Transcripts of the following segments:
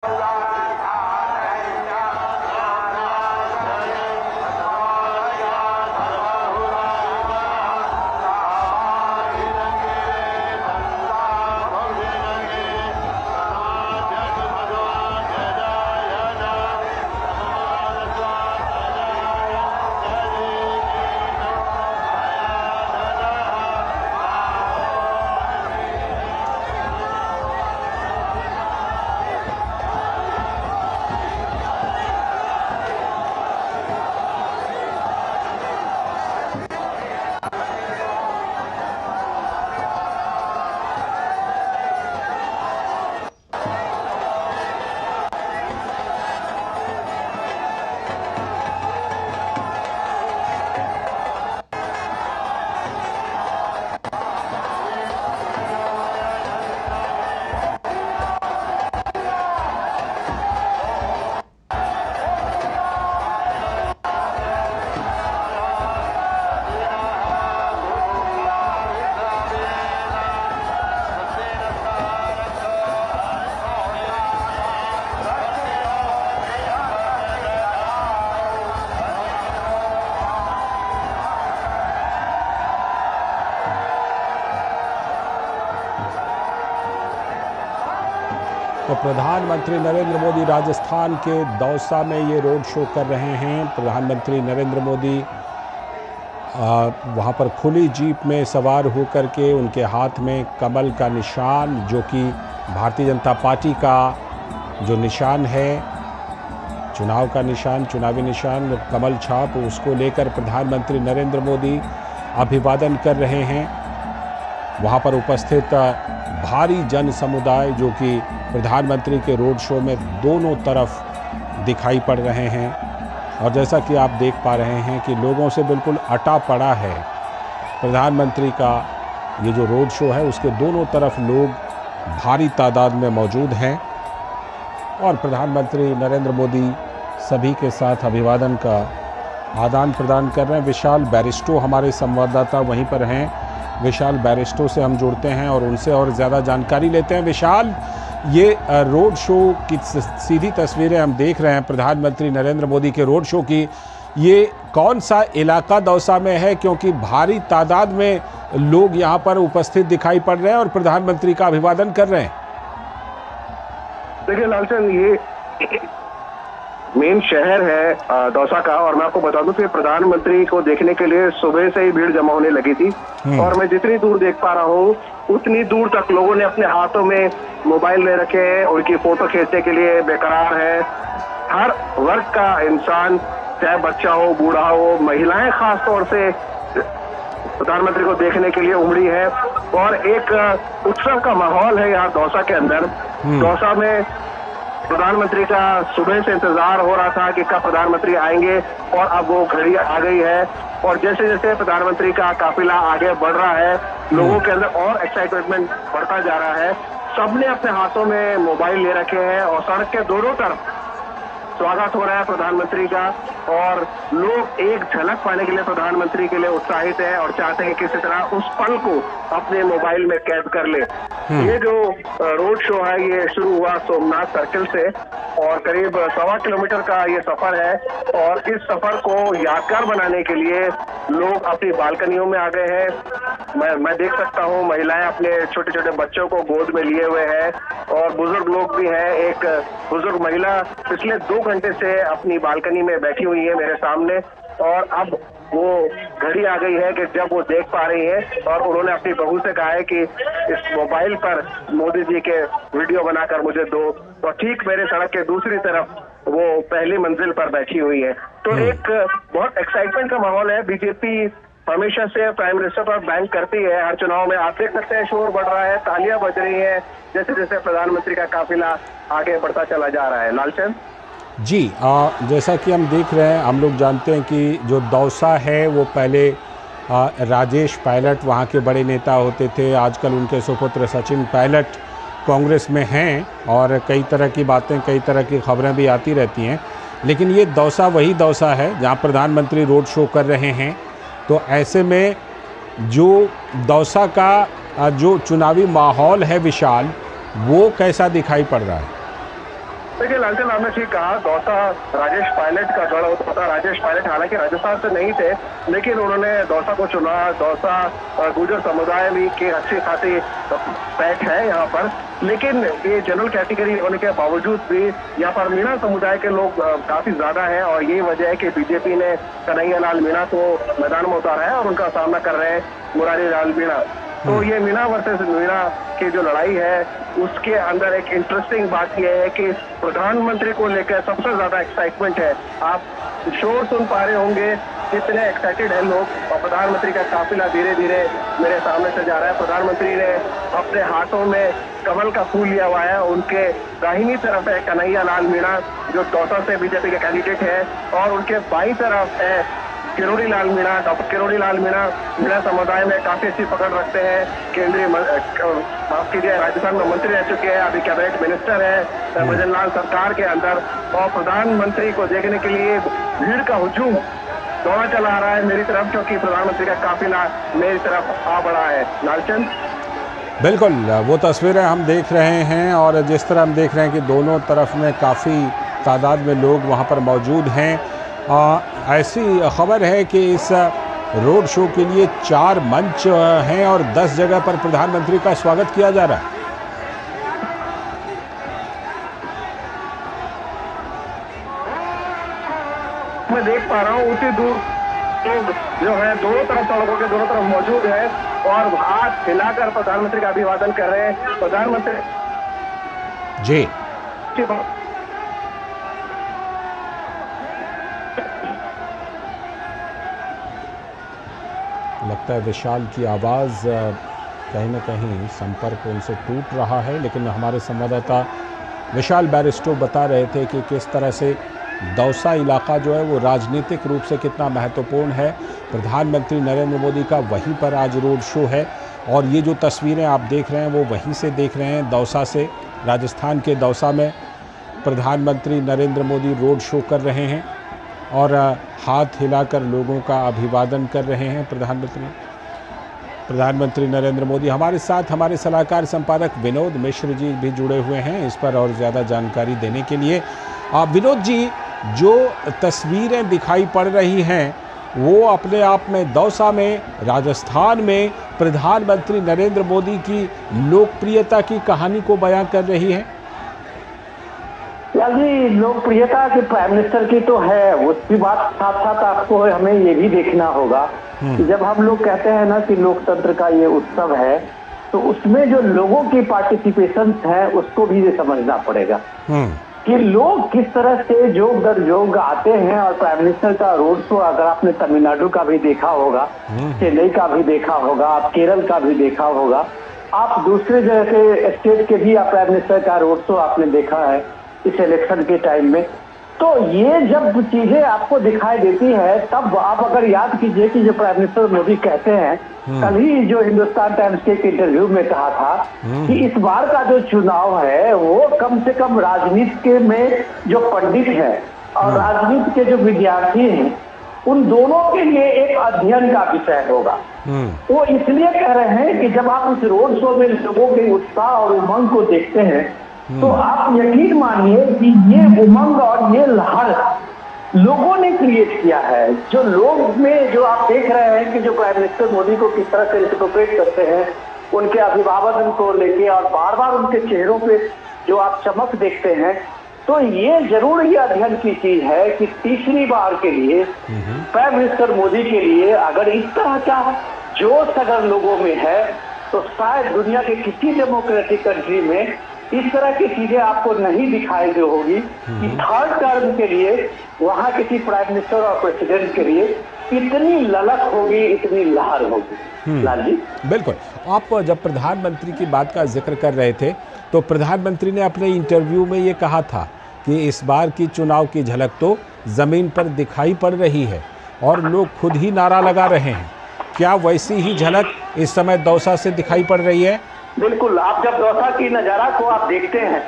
तो प्रधानमंत्री नरेंद्र मोदी राजस्थान के दौसा में ये रोड शो कर रहे हैं। प्रधानमंत्री नरेंद्र मोदी वहाँ पर खुली जीप में सवार होकर के उनके हाथ में कमल का निशान, जो कि भारतीय जनता पार्टी का जो निशान है, चुनाव का निशान, चुनावी निशान कमल छाप, उसको लेकर प्रधानमंत्री नरेंद्र मोदी अभिवादन कर रहे हैं। वहाँ पर उपस्थित भारी जन समुदाय जो कि प्रधानमंत्री के रोड शो में दोनों तरफ दिखाई पड़ रहे हैं, और जैसा कि आप देख पा रहे हैं कि लोगों से बिल्कुल अटा पड़ा है। प्रधानमंत्री का ये जो रोड शो है उसके दोनों तरफ लोग भारी तादाद में मौजूद हैं और प्रधानमंत्री नरेंद्र मोदी सभी के साथ अभिवादन का आदान प्रदान कर रहे हैं। विशाल बैरिस्टो हमारे संवाददाता वहीं पर हैं। विशाल बैरिस्टो से हम जुड़ते हैं और उनसे और ज़्यादा जानकारी लेते हैं। विशाल, ये रोड शो की सीधी तस्वीरें हम देख रहे हैं प्रधानमंत्री नरेंद्र मोदी के रोड शो की। ये कौन सा इलाका दौसा में है, क्योंकि भारी तादाद में लोग यहाँ पर उपस्थित दिखाई पड़ रहे हैं और प्रधानमंत्री का अभिवादन कर रहे हैं? देखिए लालचंद, ये मेन शहर है दौसा का, और मैं आपको बता दूं कि प्रधानमंत्री को देखने के लिए सुबह से ही भीड़ जमा होने लगी थी। और मैं जितनी दूर देख पा रहा हूँ उतनी दूर तक लोगों ने अपने हाथों में मोबाइल ले रखे हैं, उनकी फोटो खींचने के लिए बेकरार है। हर वर्ग का इंसान, चाहे बच्चा हो, बूढ़ा हो, महिलाएं खास तौर से प्रधानमंत्री को देखने के लिए उमड़ी है और एक उत्सव का माहौल है यहाँ दौसा के अंदर। दौसा में प्रधानमंत्री का सुबह से इंतजार हो रहा था कि कब प्रधानमंत्री आएंगे, और अब वो घड़ी आ गई है। और जैसे जैसे प्रधानमंत्री का काफिला आगे बढ़ रहा है, लोगों के अंदर और एक्साइटमेंट बढ़ता जा रहा है। सबने अपने हाथों में मोबाइल ले रखे हैं और सड़क के दोनों तरफ स्वागत हो रहा है प्रधानमंत्री का, और लोग एक झलक पाने के लिए प्रधानमंत्री के लिए उत्साहित है और चाहते हैं किसी तरह उस पल को अपने मोबाइल में कैद कर ले। ये जो रोड शो है ये शुरू हुआ सोमनाथ सर्किल से और करीब 1.25 किलोमीटर का ये सफर है, और इस सफर को यादगार बनाने के लिए लोग अपनी बालकनियों में आ गए हैं। मैं देख सकता हूँ महिलाएं अपने छोटे छोटे बच्चों को गोद में लिए हुए हैं और बुजुर्ग लोग भी हैं। एक बुजुर्ग महिला पिछले 2 घंटे से अपनी बालकनी में बैठी हुई है मेरे सामने, और अब वो घड़ी आ गई है कि जब वो देख पा रही है, और उन्होंने अपनी बहू से कहा है कि इस मोबाइल पर मोदी जी के वीडियो बनाकर मुझे दो। तो ठीक मेरे सड़क के दूसरी तरफ वो पहली मंजिल पर बैठी हुई है। तो एक बहुत एक्साइटमेंट का माहौल है। बीजेपी हमेशा से प्राइम मिनिस्टर पर बैंक करती है हर चुनाव में। आप देख सकते हैं शोर बढ़ रहा है, तालियां बज रही है जैसे जैसे प्रधानमंत्री का काफिला आगे बढ़ता चला जा रहा है। लालचंद जी, जैसा कि हम देख रहे हैं, हम लोग जानते हैं कि जो दौसा है वो पहले राजेश पायलट वहाँ के बड़े नेता होते थे। आजकल उनके सुपुत्र सचिन पायलट कांग्रेस में हैं और कई तरह की बातें, कई तरह की खबरें भी आती रहती हैं। लेकिन ये दौसा वही दौसा है जहाँ प्रधानमंत्री रोड शो कर रहे हैं। तो ऐसे में जो दौसा का जो चुनावी माहौल है विशाल, वो कैसा दिखाई पड़ रहा है? देखिए लालचंद, आपने ठीक कहा, दौसा राजेश पायलट का गढ़ होता था। राजेश पायलट हालांकि राजस्थान से नहीं थे, लेकिन उन्होंने दौसा को चुना। दौसा गुर्जर समुदाय भी की अच्छी खासी पैठ है यहाँ पर, लेकिन ये जनरल कैटेगरी होने के बावजूद भी यहाँ पर मीणा समुदाय के लोग काफी ज्यादा हैं, और यही वजह है कि बीजेपी ने कन्हैया लाल मीणा को मैदान में उतारा है और उनका सामना कर रहे हैं मुरारी लाल मीणा। तो ये मीणा वर्सेस मीणा की जो लड़ाई है, उसके अंदर एक इंटरेस्टिंग बात यह है कि प्रधानमंत्री को लेकर सबसे ज्यादा एक्साइटमेंट है। आप शोर सुन पा रहे होंगे कितने एक्साइटेड है लोग, और प्रधानमंत्री का काफिला धीरे धीरे मेरे सामने से जा रहा है। प्रधानमंत्री ने अपने हाथों में कमल का फूल लिया हुआ है। उनके दाहिनी तरफ है कन्हैया लाल मीणा, जो दौसा से बीजेपी के कैंडिडेट है, और उनके बाईं तरफ है किरोड़ी लाल मीणा। डॉक्टर किरोड़ी लाल मीणा मीणा समुदाय में काफी अच्छी पकड़ रखते हैं। केंद्रीय माफ कीजिए, राजस्थान में मंत्री रह चुके हैं, अभी कैबिनेट मिनिस्टर है भजन लाल सरकार के अंदर, और प्रधानमंत्री को देखने के लिए भीड़ का हुजूम दौड़ा चला आ रहा है मेरी तरफ, क्योंकि प्रधानमंत्री का काफिला मेरी तरफ आ बढ़ा है। लालचंद, बिल्कुल वो तस्वीरें हम देख रहे हैं, और जिस तरह हम देख रहे हैं कि दोनों तरफ में काफ़ी तादाद में लोग वहाँ पर मौजूद हैं। ऐसी खबर है कि इस रोड शो के लिए 4 मंच हैं और 10 जगह पर प्रधानमंत्री का स्वागत किया जा रहा है। मैं देख पा रहा हूँ उतनी दूर लोग जो है दोनों तरफ, सड़कों के दोनों तरफ मौजूद है और हाथ हिलाकर प्रधानमंत्री का अभिवादन कर रहे हैं। प्रधानमंत्री जी लगता है विशाल की आवाज़ कहीं ना कहीं संपर्क उनसे टूट रहा है, लेकिन हमारे संवाददाता विशाल बैरिस्टो बता रहे थे कि किस तरह से दौसा इलाका जो है वो राजनीतिक रूप से कितना महत्वपूर्ण है। प्रधानमंत्री नरेंद्र मोदी का वहीं पर आज रोड शो है, और ये जो तस्वीरें आप देख रहे हैं वो वहीं से देख रहे हैं, दौसा से। राजस्थान के दौसा में प्रधानमंत्री नरेंद्र मोदी रोड शो कर रहे हैं और हाथ हिलाकर लोगों का अभिवादन कर रहे हैं। प्रधानमंत्री नरेंद्र मोदी। हमारे साथ हमारे सलाहकार संपादक विनोद मिश्र जी भी जुड़े हुए हैं इस पर और ज़्यादा जानकारी देने के लिए। विनोद जी, जो तस्वीरें दिखाई पड़ रही हैं वो अपने आप में दौसा में, राजस्थान में प्रधानमंत्री नरेंद्र मोदी की लोकप्रियता की कहानी को बयां कर रही हैं। जी, लोकप्रियता के प्राइम मिनिस्टर की तो है, उसकी बात साथ साथ आपको हमें ये भी देखना होगा कि जब हम लोग कहते हैं ना कि लोकतंत्र का ये उत्सव है, तो उसमें जो लोगों की पार्टिसिपेशन है उसको भी ये समझना पड़ेगा कि लोग किस तरह से जोग दर जोग आते हैं। और प्राइम मिनिस्टर का रोड शो अगर आपने तमिलनाडु का भी देखा होगा, चेन्नई का भी देखा होगा, आप केरल का भी देखा होगा, आप दूसरे जगह के स्टेट के भी प्राइम मिनिस्टर का रोड शो आपने देखा है इस इलेक्शन के टाइम में। तो ये जब चीजें आपको दिखाई देती है, तब आप अगर याद कीजिए कि जो प्राइम मिनिस्टर मोदी कहते हैं, कल ही जो हिंदुस्तान टाइम्स के एक इंटरव्यू में कहा था कि इस बार का जो चुनाव है वो कम से कम राजनीति में जो पंडित है और राजनीति के जो विद्यार्थी हैं, उन दोनों के लिए एक अध्ययन का विषय होगा। वो इसलिए कह रहे हैं कि जब आप उस रोड शो में लोगों के उत्साह और उमंग को देखते हैं, तो आप यकीन मानिए कि ये उमंग और ये लहर लोगों ने क्रिएट किया है। जो लोग में जो आप देख रहे हैं कि जो प्राइम मिनिस्टर मोदी को किस तरह से रिसिप्रोकेट करते हैं, उनके अभिवादन को लेके और बार बार उनके चेहरों पे जो आप चमक देखते हैं, तो ये जरूर ही अध्ययन की चीज है कि तीसरी बार के लिए प्राइम मिनिस्टर मोदी के लिए अगर इस तरह का जोश अगर लोगों में है, तो शायद दुनिया के किसी डेमोक्रेटिक कंट्री में इस तरह की चीजें आपको नहीं दिखाई दी होगी कि थर्ड टर्म के लिए वहां किसी प्राइम मिनिस्टर और प्रेसिडेंट के लिए इतनी ललक होगी, इतनी लहर होगी। लाल जी, बिल्कुल। आप जब प्रधानमंत्री की बात का जिक्र कर रहे थे, तो प्रधानमंत्री ने अपने इंटरव्यू में ये कहा था कि इस बार की चुनाव की झलक तो जमीन पर दिखाई पड़ रही है और लोग खुद ही नारा लगा रहे हैं। क्या वैसी ही झलक इस समय दौसा से दिखाई पड़ रही है? बिल्कुल। आप जब दौसा की नजारा को आप देखते हैं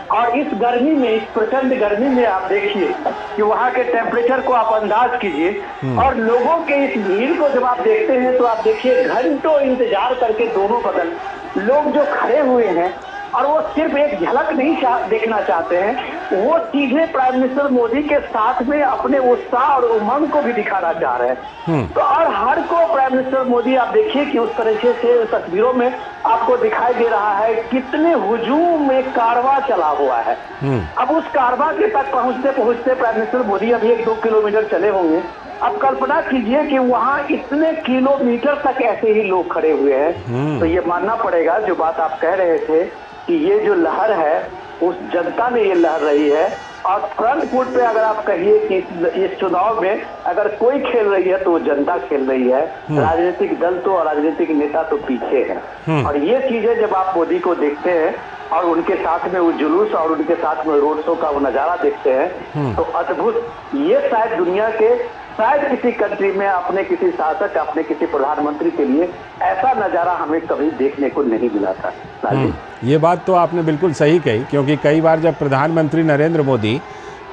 और इस गर्मी में, इस प्रचंड गर्मी में आप देखिए कि वहाँ के टेम्परेचर को आप अंदाज कीजिए और लोगों के इस भीड़ को जब आप देखते हैं, तो आप देखिए घंटों इंतजार करके दोनों बगल लोग जो खड़े हुए हैं और वो सिर्फ एक झलक नहीं देखना चाहते हैं, वो सीधे प्राइम मिनिस्टर मोदी के साथ में अपने उत्साह और उमंग को भी दिखाना चाह रहे हैं। तो और हर को प्राइम मिनिस्टर मोदी आप देखिए कि उस तरीके से तस्वीरों में आपको दिखाई दे रहा है कितने हुजूम में कारवां चला हुआ है। अब उस कारवां के तक पहुंचते पहुंचते प्राइम मिनिस्टर मोदी अभी 1-2 किलोमीटर चले होंगे। अब कल्पना कीजिए कि वहां इतने किलोमीटर तक ऐसे ही लोग खड़े हुए हैं। तो ये मानना पड़ेगा जो बात आप कह रहे थे कि ये जो लहर है उस जनता में ये लहर रही है। और फ्रंट फुट पे अगर आप कहिए कि इस चुनाव में अगर कोई खेल रही है तो वो जनता खेल रही है। राजनीतिक दल तो और राजनीतिक नेता तो पीछे है। और ये चीजें जब आप मोदी को देखते हैं और उनके साथ में वो जुलूस और उनके साथ में रोड शो का वो नजारा देखते हैं तो अद्भुत, ये शायद दुनिया के शायद किसी कंट्री में अपने किसी शासक, अपने किसी प्रधानमंत्री के लिए ऐसा नजारा हमें कभी देखने को नहीं मिला था। ये बात तो आपने बिल्कुल सही कही, क्योंकि कई बार जब प्रधानमंत्री नरेंद्र मोदी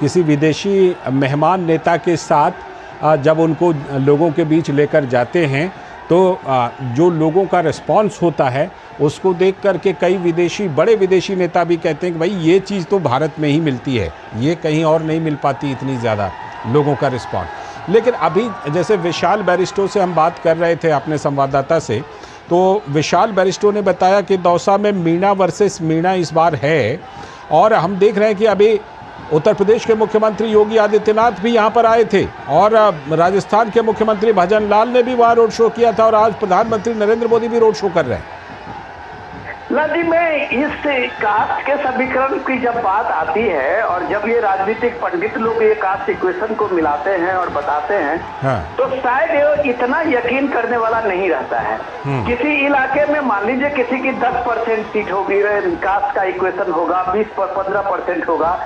किसी विदेशी मेहमान नेता के साथ जब उनको लोगों के बीच लेकर जाते हैं तो जो लोगों का रिस्पांस होता है उसको देख करके कई बड़े विदेशी नेता भी कहते हैं कि भाई ये चीज़ तो भारत में ही मिलती है, ये कहीं और नहीं मिल पाती इतनी ज़्यादा लोगों का रिस्पांस। लेकिन अभी जैसे विशाल बैरिस्टो से हम बात कर रहे थे अपने संवाददाता से, तो विशाल बैरिस्टो ने बताया कि दौसा में मीणा वर्सेस मीणा इस बार है। और हम देख रहे हैं कि अभी उत्तर प्रदेश के मुख्यमंत्री योगी आदित्यनाथ भी यहाँ पर आए थे और राजस्थान के मुख्यमंत्री भजन लाल ने भी वहाँ रोड शो किया था और आज प्रधानमंत्री नरेंद्र मोदी भी रोड शो कर रहे हैं। नदी में इस कास्ट के समीकरण की जब बात आती है और जब ये राजनीतिक पंडित लोग ये कास्ट इक्वेशन को मिलाते हैं और बताते हैं तो शायद इतना यकीन करने वाला नहीं रहता है। किसी इलाके में मान लीजिए किसी की 10% सीट होगी, कास्ट का इक्वेशन होगा, 20-15% होगा,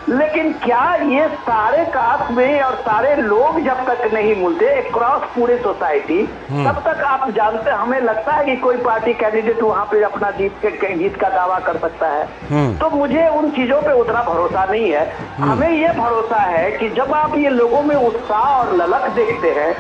लेकिन क्या ये सारे कास्ट में और सारे लोग जब तक नहीं मिलते क्रॉस पूरे सोसाइटी तब तक आप जानते, हमें लगता है कि कोई पार्टी कैंडिडेट वहां पे अपना जीत का दावा कर सकता है। तो मुझे उन चीजों पे उतना भरोसा नहीं है। हमें ये भरोसा है कि जब आप ये लोगों में उत्साह और ललक देखते हैं,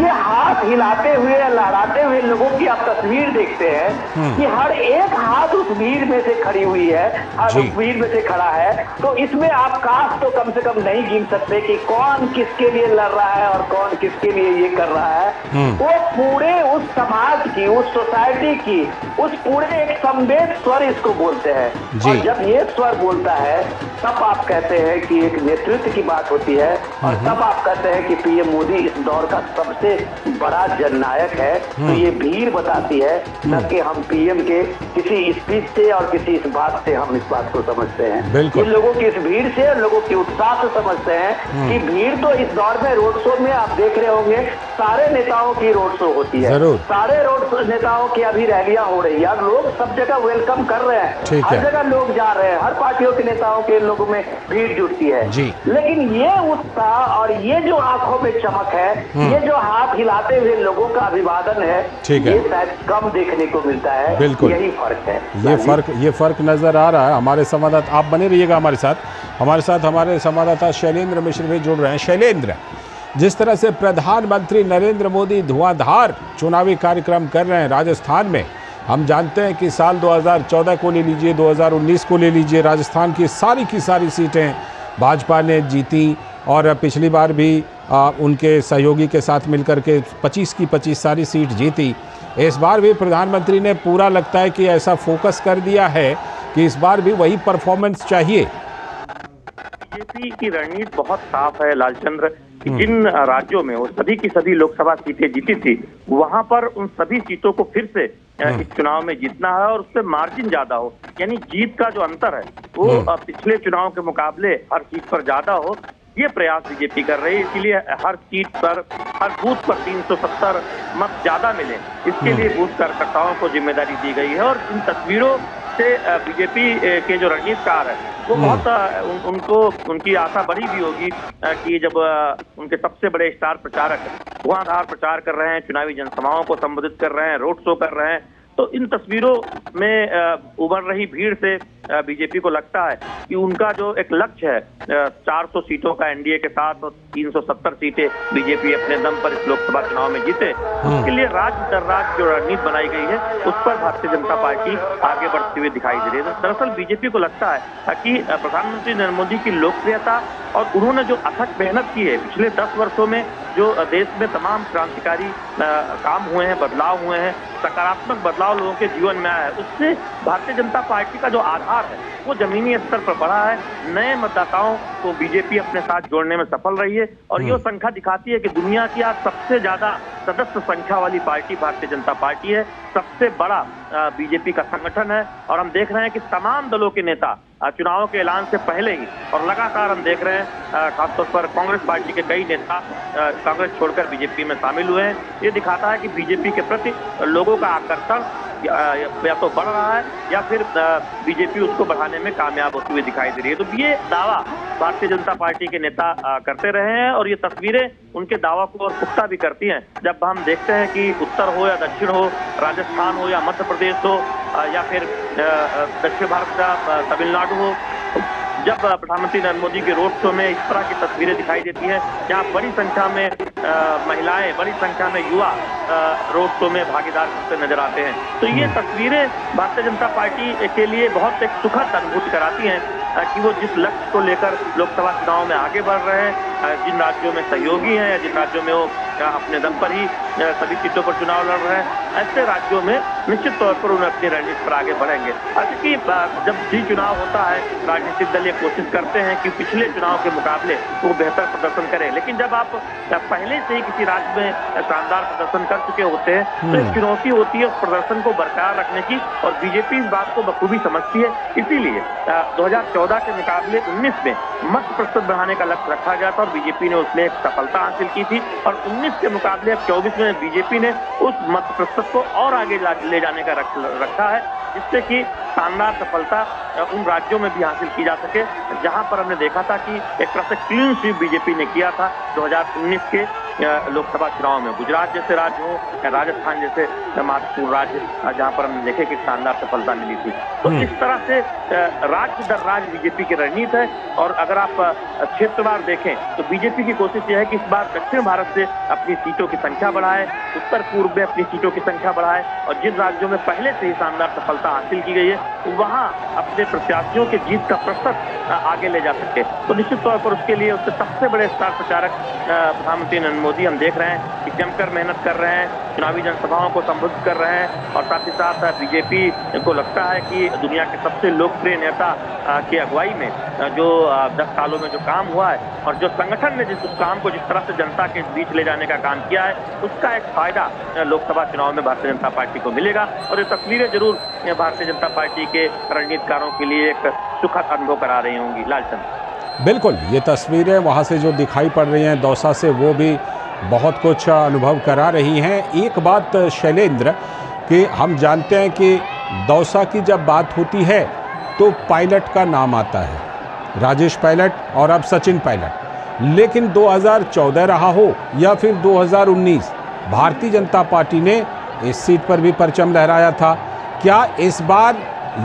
ये हाथ हिलाते हुए लहराते हुए लोगों की आप तस्वीर देखते हैं कि हर एक हाथ उस भीड़ में से खड़ी हुई है, उस भीड़ में से खड़ा है, तो इसमें आप कास्ट तो कम से कम नहीं गिन सकते कि कौन किसके लिए लड़ रहा है और कौन किसके लिए ये कर रहा है। वो पूरे उस समाज की, उस सोसाइटी की, उस पूरे एक संवेद स्वर इसको बोलते हैं। और जब ये स्वर बोलता है तब आप कहते हैं कि एक नेतृत्व की बात होती है और तब आप कहते हैं कि पीएम मोदी इस दौर का सबसे बड़ा जननायक है। तो ये भीड़ बताती है, न कि हम पीएम के किसी स्पीच से और किसी इस बात से हम इस बात को समझते हैं। इन लोगों की इस भीड़ से, लोगों की उत्साह से समझते हैं कि भीड़ तो इस दौर में रोड शो में आप देख रहे होंगे सारे नेताओं की रोड शो होती है, सारे रोड नेताओं की अभी रैलियां हो रही है, लोग सब जगह वेलकम कर रहे हैं, हर जगह लोग जा रहे हैं, हर पार्टियों के नेताओं के लोगों में भीड़ जुटती है। लेकिन ये उत्साह और ये जो आंखों में चमक है, ये जो हाथ हिलाते हुए लोगों का अभिवादन है, ये शायद कम देखने को मिलता है। बिल्कुल यही फर्क है, ये फर्क नजर आ रहा है। हमारे संवाददाता, आप बने रहिएगा हमारे साथ हमारे संवाददाता शैलेंद्र मिश्र भी जुड़ रहे हैं। शैलेंद्र, जिस तरह से प्रधानमंत्री नरेंद्र मोदी धुआंधार चुनावी कार्यक्रम कर रहे हैं राजस्थान में, हम जानते हैं कि साल 2014 को ले लीजिए, 2019 को ले लीजिए, राजस्थान की सारी सीटें भाजपा ने जीती और पिछली बार भी उनके सहयोगी के साथ मिलकर के 25 की 25 सारी सीट जीती। इस बार भी प्रधानमंत्री ने पूरा लगता है कि ऐसा फोकस कर दिया है कि इस बार भी वही परफॉर्मेंस चाहिए। बीजेपी की रणनीति बहुत साफ है लालचंद्र, कि जिन राज्यों में वो सभी की सभी लोकसभा सीटें जीती थी, वहां पर उन सभी सीटों को फिर से इस चुनाव में जीतना है और उससे मार्जिन ज्यादा हो, यानी जीत का जो अंतर है वो पिछले चुनाव के मुकाबले हर सीट पर ज्यादा हो। ये प्रयास बीजेपी कर रही है, इसीलिए हर सीट पर, हर बूथ पर 370 मत ज्यादा मिले, इसके लिए बूथ कार्यकर्ताओं को जिम्मेदारी दी गई है। और इन तस्वीरों से बीजेपी के जो रणनीतिकार है वो बहुत उनकी आशा बड़ी भी होगी कि जब उनके सबसे बड़े स्टार प्रचारक धुआंधार प्रचार कर रहे हैं, चुनावी जनसभाओं को संबोधित कर रहे हैं, रोड शो कर रहे हैं, तो इन तस्वीरों में उभर रही भीड़ से बीजेपी को लगता है कि उनका जो एक लक्ष्य है 400 सीटों का एनडीए के साथ और 370 सीटें बीजेपी अपने दम पर इस लोकसभा चुनाव में जीते, उसके लिए राज्य दर राज्य जो रणनीति बनाई गई है उस पर भारतीय जनता पार्टी आगे बढ़ती हुई दिखाई दे रही है। दरअसल बीजेपी को लगता है कि प्रधानमंत्री नरेंद्र मोदी की लोकप्रियता और उन्होंने जो अथक मेहनत की है पिछले 10 वर्षों में, जो देश में तमाम क्रांतिकारी काम हुए हैं, बदलाव हुए हैं, सकारात्मक बदलाव लोगों के जीवन में आया है, उससे भारतीय जनता पार्टी का जो आधार है वो जमीनी स्तर पर बढ़ा है। नए मतदाताओं को बीजेपी अपने साथ जोड़ने में सफल रही है और ये संख्या दिखाती है कि दुनिया की आज सबसे ज्यादा सदस्य संख्या वाली पार्टी भारतीय जनता पार्टी है, सबसे बड़ा बीजेपी का संगठन है। और हम देख रहे हैं कि तमाम दलों के नेता चुनाव के ऐलान से पहले ही और लगातार हम देख रहे हैं खासतौर पर कांग्रेस पार्टी के कई नेता कांग्रेस छोड़कर बीजेपी में शामिल हुए हैं। ये दिखाता है कि बीजेपी के प्रति लोगों का आकर्षण या तो बढ़ रहा है या फिर बीजेपी उसको बढ़ाने में कामयाब होती हुई दिखाई दे रही है। तो ये दावा भारतीय जनता पार्टी के नेता करते रहे हैं और ये तस्वीरें उनके दावा को और पुख्ता भी करती हैं। जब हम देखते हैं कि उत्तर हो या दक्षिण हो, राजस्थान हो या मध्य प्रदेश हो या फिर दक्षिण भारत का तमिलनाडु हो, जब प्रधानमंत्री नरेंद्र मोदी के रोड शो में इस तरह की तस्वीरें दिखाई देती हैं जहां बड़ी संख्या में महिलाएं, बड़ी संख्या में युवा रोड शो में भागीदार होते नजर आते हैं, तो ये तस्वीरें भारतीय जनता पार्टी के लिए बहुत एक सुखद अनुभूति कराती हैं कि वो जिस लक्ष्य को लेकर लोकसभा चुनाव में आगे बढ़ रहे हैं, जिन राज्यों में सहयोगी हैं या जिन राज्यों में वो अपने दम पर ही सभी सीटों पर चुनाव लड़ रहे हैं, ऐसे राज्यों में निश्चित तौर पर उन्हें अपनी रणनीति पर आगे बढ़ेंगे। क्योंकि जब भी चुनाव होता है राजनीतिक दल ये कोशिश करते हैं कि पिछले चुनाव के मुकाबले वो बेहतर प्रदर्शन करें, लेकिन जब आप पहले से ही किसी राज्य में शानदार प्रदर्शन कर चुके होते हैं तो एक चुनौती होती है उस प्रदर्शन को बरकरार रखने की, और बीजेपी इस बात को बखूबी समझती है। इसीलिए 2014 के मुकाबले 19 में मत प्रतिशत बढ़ाने का लक्ष्य रखा गया था और बीजेपी ने उसमें एक सफलता हासिल की थी, और 19 के मुकाबले अब 24 में बीजेपी ने उस मत प्रतिशत को और आगे ले जाने का रखा है, जिससे कि शानदार सफलता उन राज्यों में भी हासिल की जा सके जहां पर हमने देखा था कि एक तरह से क्लीन स्वीप बीजेपी ने किया था 2019 के लोकसभा चुनाव में। गुजरात जैसे राज्य हो, राजस्थान जैसे महत्वपूर्ण राज्य जहां पर हमने देखे कि शानदार सफलता मिली थी। तो इस तरह से राज्य दर राज्य बीजेपी की रणनीति है। और अगर आप क्षेत्रवार देखें तो बीजेपी की कोशिश यह है कि इस बार दक्षिण भारत से अपनी सीटों की संख्या बढ़ाए, उत्तर पूर्व में अपनी सीटों की संख्या बढ़ाए, और जिन राज्यों में पहले से ही शानदार सफलता हासिल की गई है वहां अपने प्रत्याशियों के जीत का प्रतिशत आगे ले जा सके। तो निश्चित तौर पर उसके लिए उससे सबसे बड़े स्टार प्रचारक प्रधानमंत्री नरेंद्र मोदी हम देख रहे हैं कि जमकर मेहनत कर रहे हैं, चुनावी जनसभाओं को संबोधित कर रहे हैं, और साथ ही साथ बीजेपी को लगता है कि दुनिया के सबसे लोकप्रिय नेता की अगुवाई में जो 10 सालों में जो काम हुआ है और जो संगठन ने उस काम को जिस तरह से जनता के बीच ले जाने का काम किया है, उसका एक फायदा लोकसभा चुनाव में भारतीय जनता पार्टी को मिलेगा। और ये तस्वीरें जरूर भारतीय जनता पार्टी के रणनीतिकारों के लिए एक सुखद अनुभव करा रही होंगी। लालचंद, बिल्कुल, ये तस्वीरें वहाँ से जो दिखाई पड़ रही हैं दौसा से, वो भी बहुत कुछ अनुभव करा रही हैं। एक बात शैलेंद्र, कि हम जानते हैं कि दौसा की जब बात होती है तो पायलट का नाम आता है, राजेश पायलट और अब सचिन पायलट, लेकिन 2014 रहा हो या फिर 2019, भारतीय जनता पार्टी ने इस सीट पर भी परचम लहराया था। क्या इस बार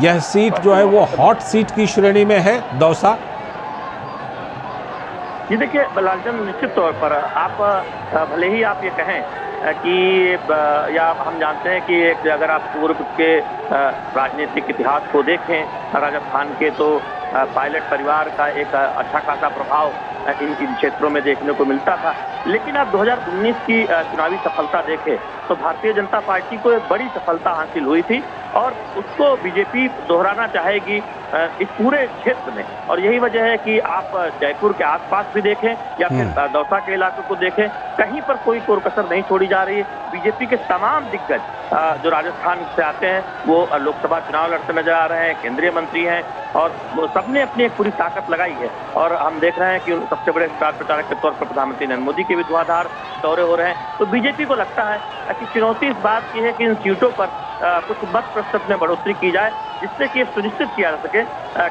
यह सीट जो है वो हॉट सीट की श्रेणी में है दौसा? ये देखिए लालचंद, निश्चित तौर पर आप भले ही आप ये कहें कि या हम जानते हैं कि अगर आप पूर्व के राजनीतिक इतिहास को देखें राजस्थान के, तो पायलट परिवार का एक अच्छा खासा प्रभाव इन क्षेत्रों में देखने को मिलता था। लेकिन आप 2019 की चुनावी सफलता देखें तो भारतीय जनता पार्टी को एक बड़ी सफलता हासिल हुई थी और उसको बीजेपी दोहराना चाहेगी इस पूरे क्षेत्र में। और यही वजह है कि आप जयपुर के आसपास भी देखें या फिर दौसा के इलाके को देखें, कहीं पर कोई कोरकसर नहीं छोड़ी जा रही है। बीजेपी के तमाम दिग्गज जो राजस्थान से आते हैं वो लोकसभा चुनाव लड़ते नजर आ रहे हैं, केंद्रीय मंत्री हैं, और वो सबने अपनी एक पूरी ताकत लगाई है। और हम देख रहे हैं कि सबसे बड़े स्टार प्रचारक के तौर पर प्रधानमंत्री नरेंद्र मोदी के भी धुआंधार दौरे हो रहे हैं। तो बीजेपी को लगता है कि चुनौती इस बात की है कि इन सीटों पर कुछ मत प्रतिशत में बढ़ोतरी की जाए, जिससे कि सुनिश्चित किया जा सके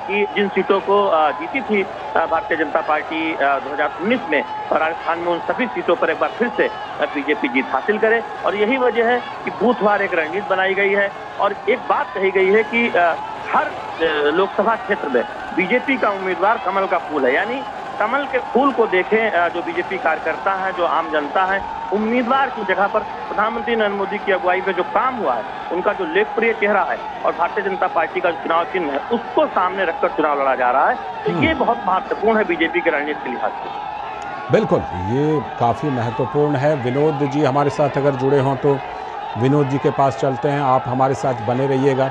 कि जिन सीटों को जीती थी भारतीय जनता पार्टी 2019 में, और राजस्थान में उन सभी सीटों पर एक बार फिर से बीजेपी जीत हासिल करे। और यही वजह है कि बूथवार एक रणनीति बनाई गई है। और एक बात कही गई है कि हर लोकसभा क्षेत्र में बीजेपी का उम्मीदवार कमल का फूल है। यानी कमल के फूल को देखें जो बीजेपी कार्यकर्ता है, जो आम जनता है, उम्मीदवार की जगह पर प्रधानमंत्री नरेंद्र मोदी की अगुवाई में जो काम हुआ है, उनका जो लोकप्रिय चेहरा है और भारतीय जनता पार्टी का चुनाव चिन्ह है, उसको सामने रखकर चुनाव लड़ा जा रहा है। तो ये बहुत महत्वपूर्ण है बीजेपी के रणनीति के लिहाज से। बिल्कुल, ये काफ़ी महत्वपूर्ण है। विनोद जी हमारे साथ अगर जुड़े हों तो विनोद जी के पास चलते हैं, आप हमारे साथ बने रहिएगा।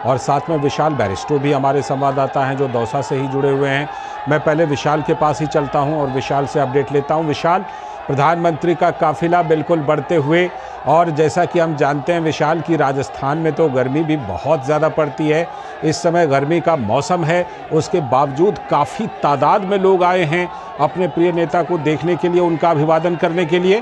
और साथ में विशाल बैरिस्टो भी हमारे संवाददाता हैं जो दौसा से ही जुड़े हुए हैं। मैं पहले विशाल के पास ही चलता हूं और विशाल से अपडेट लेता हूं। विशाल, प्रधानमंत्री का काफिला बिल्कुल बढ़ते हुए, और जैसा कि हम जानते हैं विशाल की राजस्थान में तो गर्मी भी बहुत ज़्यादा पड़ती है, इस समय गर्मी का मौसम है, उसके बावजूद काफ़ी तादाद में लोग आए हैं अपने प्रिय नेता को देखने के लिए, उनका अभिवादन करने के लिए।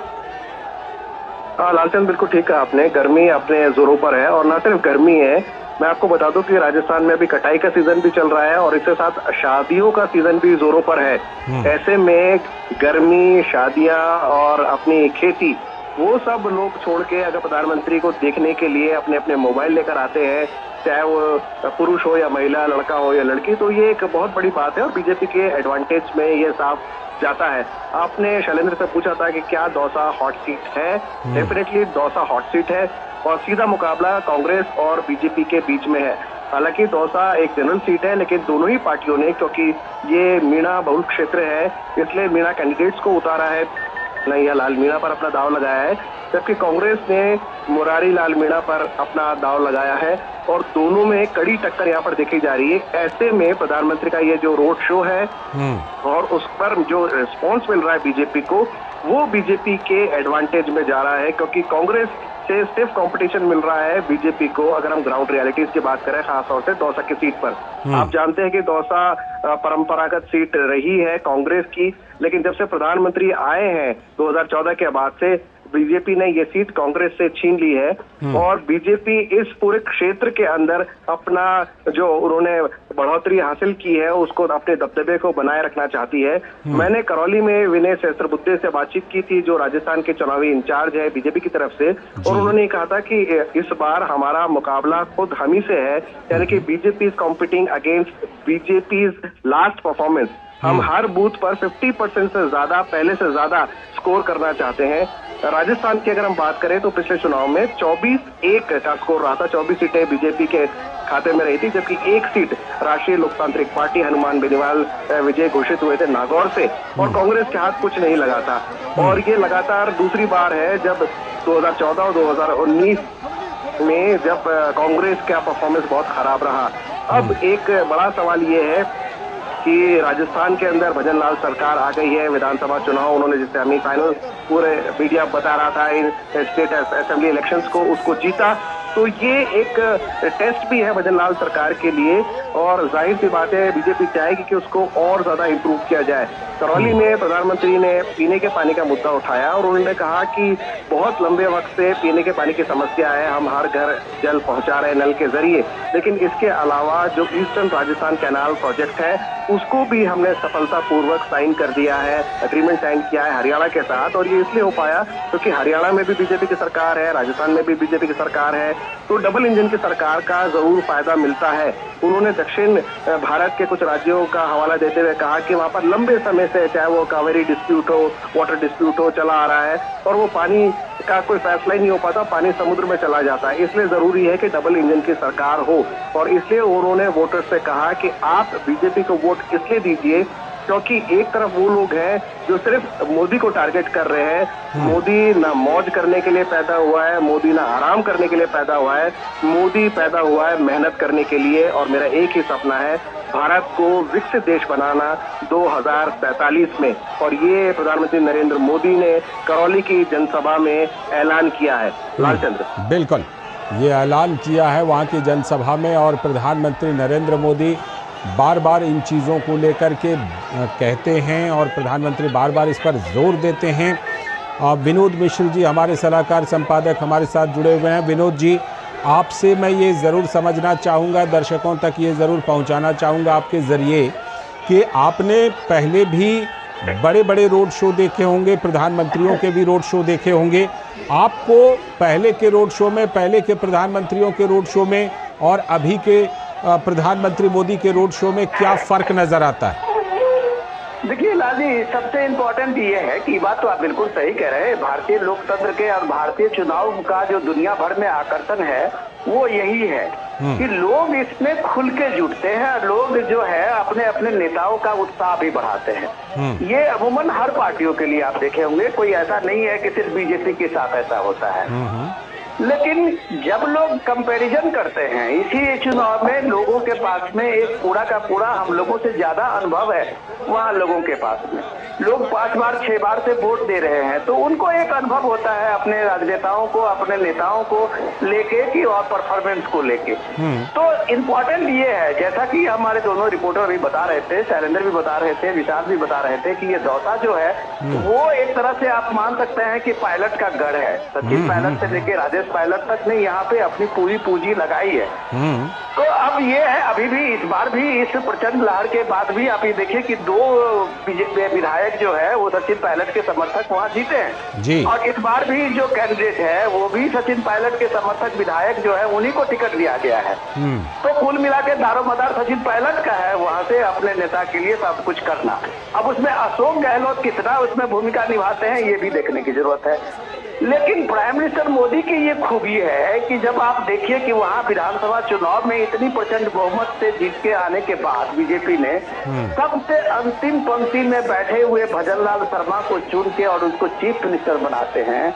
लालचंद, बिल्कुल ठीक कहा आपने। गर्मी अपने जोरों पर है, और न सिर्फ गर्मी है, मैं आपको बता दूं कि राजस्थान में अभी कटाई का सीजन भी चल रहा है और इसके साथ शादियों का सीजन भी जोरों पर है। ऐसे में गर्मी, शादियां और अपनी खेती, वो सब लोग छोड़ के अगर प्रधानमंत्री को देखने के लिए अपने अपने मोबाइल लेकर आते हैं, चाहे वो पुरुष हो या महिला, लड़का हो या लड़की, तो ये एक बहुत बड़ी बात है और बीजेपी के एडवांटेज में ये साफ जाता है। आपने शैलेंद्र से पूछा था कि क्या दौसा हॉट सीट है? डेफिनेटली दौसा हॉट सीट है और सीधा मुकाबला कांग्रेस और बीजेपी के बीच में है। हालांकि दौसा एक जनरल सीट है, लेकिन दोनों ही पार्टियों ने, क्योंकि ये मीणा बहुल क्षेत्र है, इसलिए मीणा कैंडिडेट्स को उतारा है, कन्हैया लाल मीणा पर अपना दाव लगाया है, जबकि कांग्रेस ने मुरारी लाल मीणा पर अपना दाव लगाया है और दोनों में कड़ी टक्कर यहाँ पर देखी जा रही है। ऐसे में प्रधानमंत्री का ये जो रोड शो है और उस पर जो रिस्पॉन्स मिल रहा है बीजेपी को, वो बीजेपी के एडवांटेज में जा रहा है, क्योंकि कांग्रेस से स्टिफ कंपटीशन मिल रहा है बीजेपी को। अगर हम ग्राउंड रियलिटीज की बात करें, खासतौर से दौसा की सीट पर, आप जानते हैं कि दौसा परंपरागत सीट रही है कांग्रेस की, लेकिन जब से प्रधानमंत्री आए हैं 2014 के बाद से बीजेपी ने ये सीट कांग्रेस से छीन ली है और बीजेपी इस पूरे क्षेत्र के अंदर अपना जो उन्होंने बढ़ोतरी हासिल की है उसको, अपने दबदबे को बनाए रखना चाहती है। मैंने करौली में विनय सहस्त्रबुद्धे से बातचीत की थी, जो राजस्थान के चुनावी इंचार्ज है बीजेपी की तरफ से, और उन्होंने कहा था कि इस बार हमारा मुकाबला खुद हम ही से है, यानी कि BJP is competing against BJP last performance. हम हर बूथ पर 50% से ज्यादा, पहले से ज्यादा स्कोर करना चाहते हैं। राजस्थान की अगर हम बात करें तो पिछले चुनाव में 24-1 का स्कोर रहा था, 24 सीटें बीजेपी के खाते में रही थी, जबकि एक सीट राष्ट्रीय लोकतांत्रिक पार्टी हनुमान बेनीवाल विजय घोषित हुए थे नागौर से, और कांग्रेस के हाथ कुछ नहीं लगा था। और ये लगातार दूसरी बार है जब 2014 और 2019 में जब कांग्रेस का परफॉर्मेंस बहुत खराब रहा। अब एक बड़ा सवाल ये है कि राजस्थान के अंदर भजन लाल सरकार आ गई है। विधानसभा चुनाव उन्होंने, जिससे सेमीफाइनल पूरे मीडिया बता रहा था, इन स्टेट असेंबली इलेक्शंस को उसको जीता, तो ये एक टेस्ट भी है भजन लाल सरकार के लिए, और जाहिर सी बात है बीजेपी चाहेगी कि उसको और ज्यादा इंप्रूव किया जाए। करौली में प्रधानमंत्री ने पीने के पानी का मुद्दा उठाया और उन्होंने कहा कि बहुत लंबे वक्त से पीने के पानी की समस्या है, हम हर घर जल पहुंचा रहे हैं नल के जरिए, लेकिन इसके अलावा जो ईस्टर्न राजस्थान कैनाल प्रोजेक्ट है उसको भी हमने सफलतापूर्वक साइन कर दिया है, एग्रीमेंट साइन किया है हरियाणा के साथ, और ये इसलिए हो पाया क्योंकि हरियाणा में भी बीजेपी की सरकार है, राजस्थान में भी बीजेपी की सरकार है, तो डबल इंजन की सरकार का जरूर फायदा मिलता है। उन्होंने दक्षिण भारत के कुछ राज्यों का हवाला देते हुए कहा कि वहां पर लंबे समय से, चाहे वो कावेरी डिस्प्यूट हो, वाटर डिस्प्यूट हो, चला आ रहा है और वो पानी का कोई फैसला ही नहीं हो पाता, पानी समुद्र में चला जाता है, इसलिए जरूरी है कि डबल इंजन की सरकार हो। और इसलिए उन्होंने वोटर्स से कहा कि आप बीजेपी को वोट इसलिए दीजिए क्योंकि एक तरफ वो लोग हैं जो सिर्फ मोदी को टारगेट कर रहे हैं। मोदी ना मौज करने के लिए पैदा हुआ है, मोदी ना आराम करने के लिए पैदा हुआ है, मोदी पैदा हुआ है मेहनत करने के लिए, और मेरा एक ही सपना है भारत को विकसित देश बनाना 2047 में, और ये प्रधानमंत्री नरेंद्र मोदी ने करौली की जनसभा में ऐलान किया है। लालचंद्र, बिल्कुल, ये ऐलान किया है वहाँ की जनसभा में, और प्रधानमंत्री नरेंद्र मोदी बार बार इन चीज़ों को लेकर के कहते हैं और प्रधानमंत्री बार बार इस पर जोर देते हैं। विनोद मिश्र जी हमारे सलाहकार संपादक हमारे साथ जुड़े हुए हैं। विनोद जी, आपसे मैं ये ज़रूर समझना चाहूँगा, दर्शकों तक ये ज़रूर पहुँचाना चाहूँगा आपके ज़रिए कि आपने पहले भी बड़े बड़े रोड शो देखे होंगे, प्रधानमंत्रियों के भी रोड शो देखे होंगे। आपको पहले के रोड शो में, पहले के प्रधानमंत्रियों के रोड शो में और अभी के प्रधानमंत्री मोदी के रोड शो में क्या फर्क नजर आता है? देखिए लाल जी, सबसे इम्पोर्टेंट ये है कि बात तो आप बिल्कुल सही कह रहे हैं। भारतीय लोकतंत्र के और भारतीय चुनाव का जो दुनिया भर में आकर्षण है वो यही है कि लोग इसमें खुल के जुटते हैं और लोग जो है अपने अपने नेताओं का उत्साह भी बढ़ाते हैं। ये अमूमन हर पार्टियों के लिए आप देखे होंगे, कोई ऐसा नहीं है कि सिर्फ बीजेपी के साथ ऐसा होता है। लेकिन जब लोग कंपैरिजन करते हैं इसी चुनाव में, लोगों के पास में एक पूरा का पूरा हम लोगों से ज्यादा अनुभव है वहाँ लोगों के पास में। लोग 5 बार 6 बार से वोट दे रहे हैं, तो उनको एक अनुभव होता है अपने राजनेताओं को, अपने नेताओं को लेके कि और परफॉर्मेंस को लेके। तो इम्पोर्टेंट ये है, जैसा कि हमारे दोनों रिपोर्टर भी बता रहे थे, शैलेंद्र भी बता रहे थे, विशाल भी बता रहे थे कि ये दौसा जो है वो एक तरह से आप मान सकते हैं कि पायलट का गढ़ है। सचिन पायलट से लेके राजेश पायलट तक ने यहाँ पे अपनी पूरी पूंजी लगाई है। तो अब ये है, अभी भी इस बार भी इस प्रचंड लहर के बाद भी आप ये देखिए कि 2 विधायक जो है वो सचिन पायलट के समर्थक वहाँ जीते हैं जी। और इस बार भी जो कैंडिडेट है वो भी सचिन पायलट के समर्थक विधायक जो है उन्हीं को टिकट दिया गया है। तो कुल मिला के दारोमदार सचिन पायलट का है वहाँ से अपने नेता के लिए सब कुछ करना। अब उसमें अशोक गहलोत कितना उसमें भूमिका निभाते हैं ये भी देखने की जरूरत है। लेकिन प्राइम मिनिस्टर मोदी की ये खूबी है कि जब आप देखिए कि वहाँ विधानसभा चुनाव में इतनी प्रचंड बहुमत से जीत के आने के बाद बीजेपी ने सबसे अंतिम पंक्ति में बैठे हुए भजनलाल शर्मा को चुन के और उसको चीफ मिनिस्टर बनाते हैं।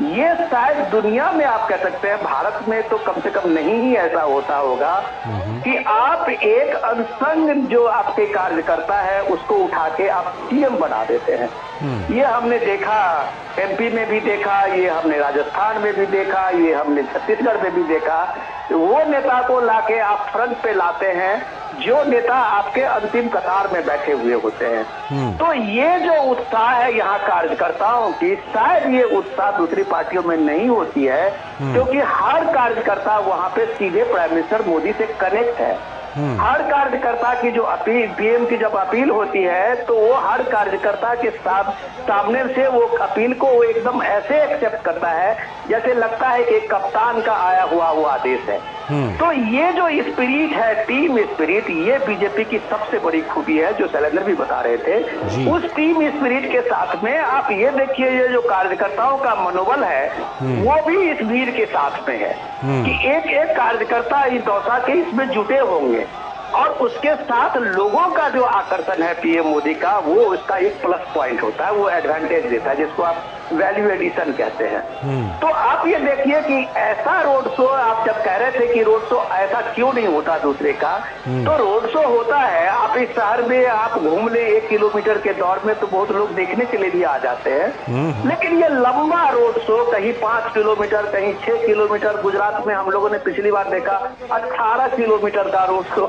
ये शायद दुनिया में आप कह सकते हैं, भारत में तो कम से कम नहीं ही ऐसा होता होगा कि आप एक अनसंग जो आपके कार्यकर्ता है उसको उठा के आप सीएम बना देते हैं। ये हमने देखा एमपी में भी देखा, ये हमने राजस्थान में भी देखा, ये हमने छत्तीसगढ़ में भी देखा। वो नेता को लाके आप फ्रंट पे लाते हैं जो नेता आपके अंतिम कतार में बैठे हुए होते हैं। तो ये जो उत्साह है यहाँ कार्यकर्ताओं की, शायद ये उत्साह दूसरी पार्टियों में नहीं होती है, क्योंकि हर कार्यकर्ता वहाँ पे सीधे प्राइम मिनिस्टर मोदी से कनेक्ट है। हर कार्यकर्ता की जो अपील, पीएम की जब अपील होती है तो वो हर कार्यकर्ता के साथ सामने से वो अपील को वो एकदम ऐसे एक्सेप्ट करता है जैसे लगता है कि कप्तान का आया हुआ वो आदेश है। तो ये जो स्पिरिट है, टीम स्पिरिट, ये बीजेपी की सबसे बड़ी खूबी है जो शैलेंद्र भी बता रहे थे। उस टीम स्पिरिट के साथ में आप ये देखिए, ये जो कार्यकर्ताओं का मनोबल है वो भी इस भीड़ के साथ में है कि एक एक कार्यकर्ता इस दौसा के इसमें जुटे होंगे और उसके साथ लोगों का जो आकर्षण है पीएम मोदी का, वो उसका एक प्लस पॉइंट होता है, वो एडवांटेज देता है जिसको आप वैल्यू एडिशन कहते हैं। तो आप ये देखिए कि ऐसा रोड शो, आप जब कह रहे थे कि रोड शो ऐसा क्यों नहीं होता दूसरे का, तो रोड शो होता है। आप इस शहर में आप घूम ले 1 किलोमीटर के दौर में तो बहुत लोग देखने के लिए भी आ जाते हैं, लेकिन ये लंबा रोड शो कहीं 5 किलोमीटर कहीं 6 किलोमीटर, गुजरात में हम लोगों ने पिछली बार देखा 18 किलोमीटर का रोड शो,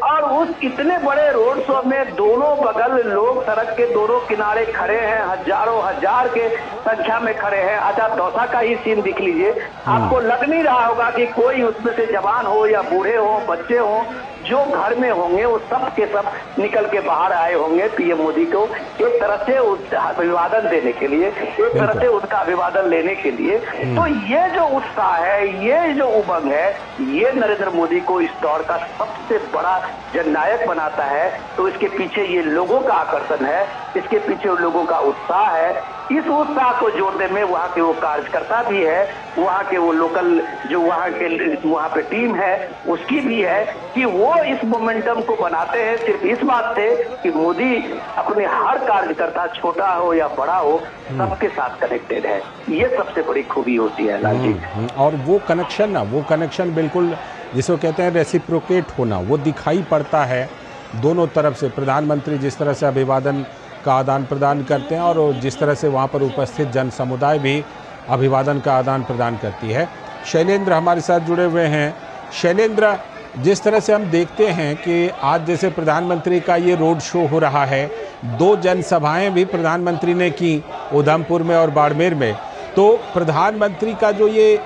और उस इतने बड़े रोड शो में दोनों बगल लोग सड़क के दोनों किनारे खड़े हैं, हजारों हजार के संख्या में खड़े हैं। अच्छा, दौसा का ही सीन दिख लीजिए, आपको लग नहीं रहा होगा कि कोई उसमें से जवान हो या बूढ़े हो, बच्चे हो, जो घर में होंगे वो सब के सब निकल के बाहर आए होंगे पीएम मोदी को एक तरह से अभिवादन देने के लिए, एक तरह से उनका अभिवादन लेने के लिए। तो ये जो उत्साह है, ये जो उमंग है, ये नरेंद्र मोदी को इस दौर का सबसे बड़ा जननायक बनाता है। तो इसके पीछे ये लोगों का आकर्षण है, इसके पीछे लोगों का उत्साह है। इस उत्साह को जोड़ने में वहाँ के वो कार्यकर्ता भी है, वहाँ के वो लोकल जो वहाँ पे टीम है उसकी भी है कि वो इस मोमेंटम को बनाते हैं सिर्फ इस बात से कि मोदी अपने हर कार्यकर्ता, छोटा हो या बड़ा हो, सबके साथ कनेक्टेड है। ये सबसे बड़ी खूबी होती है लाल जी। और वो कनेक्शन ना, वो कनेक्शन बिल्कुल जिसको कहते हैं रेसिप्रोकेट होना, वो दिखाई पड़ता है दोनों तरफ से। प्रधानमंत्री जिस तरह से अभिवादन का आदान प्रदान करते हैं और जिस तरह से वहाँ पर उपस्थित जन समुदाय भी अभिवादन का आदान प्रदान करती है। शैलेंद्र हमारे साथ जुड़े हुए हैं। शैलेंद्र, जिस तरह से हम देखते हैं कि आज जैसे प्रधानमंत्री का ये रोड शो हो रहा है, 2 जनसभाएं भी प्रधानमंत्री ने की उधमपुर में और बाड़मेर में, तो प्रधानमंत्री का जो ये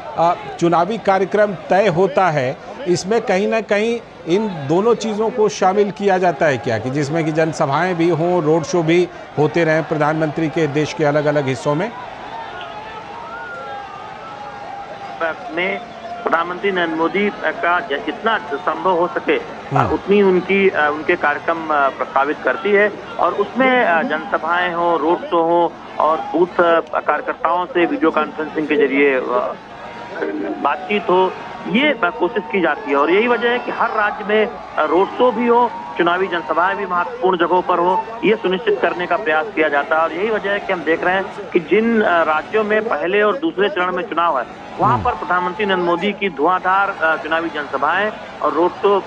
चुनावी कार्यक्रम तय होता है, इसमें कहीं ना कहीं इन दोनों चीज़ों को शामिल किया जाता है क्या, कि जिसमें कि जनसभाएं भी हों, रोड शो भी होते रहें प्रधानमंत्री के देश के अलग अलग हिस्सों में? अपने प्रधानमंत्री नरेंद्र मोदी का जितना संभव हो सके उतनी उनके कार्यक्रम प्रस्तावित करती है, और उसमें जनसभाएं हो, रोड शो हो और बूथ कार्यकर्ताओं से वीडियो कॉन्फ्रेंसिंग के जरिए बातचीत हो, ये कोशिश की जाती है। और यही वजह है कि हर राज्य में रोड शो भी हो, चुनावी जनसभाएं भी महत्वपूर्ण जगहों पर हो, ये सुनिश्चित करने का प्रयास किया जाता है। और यही वजह है कि हम देख रहे हैं कि जिन राज्यों में पहले और दूसरे चरण में चुनाव है, वहां पर प्रधानमंत्री नरेंद्र मोदी की धुआंधार चुनावी जनसभाएं और रोड शो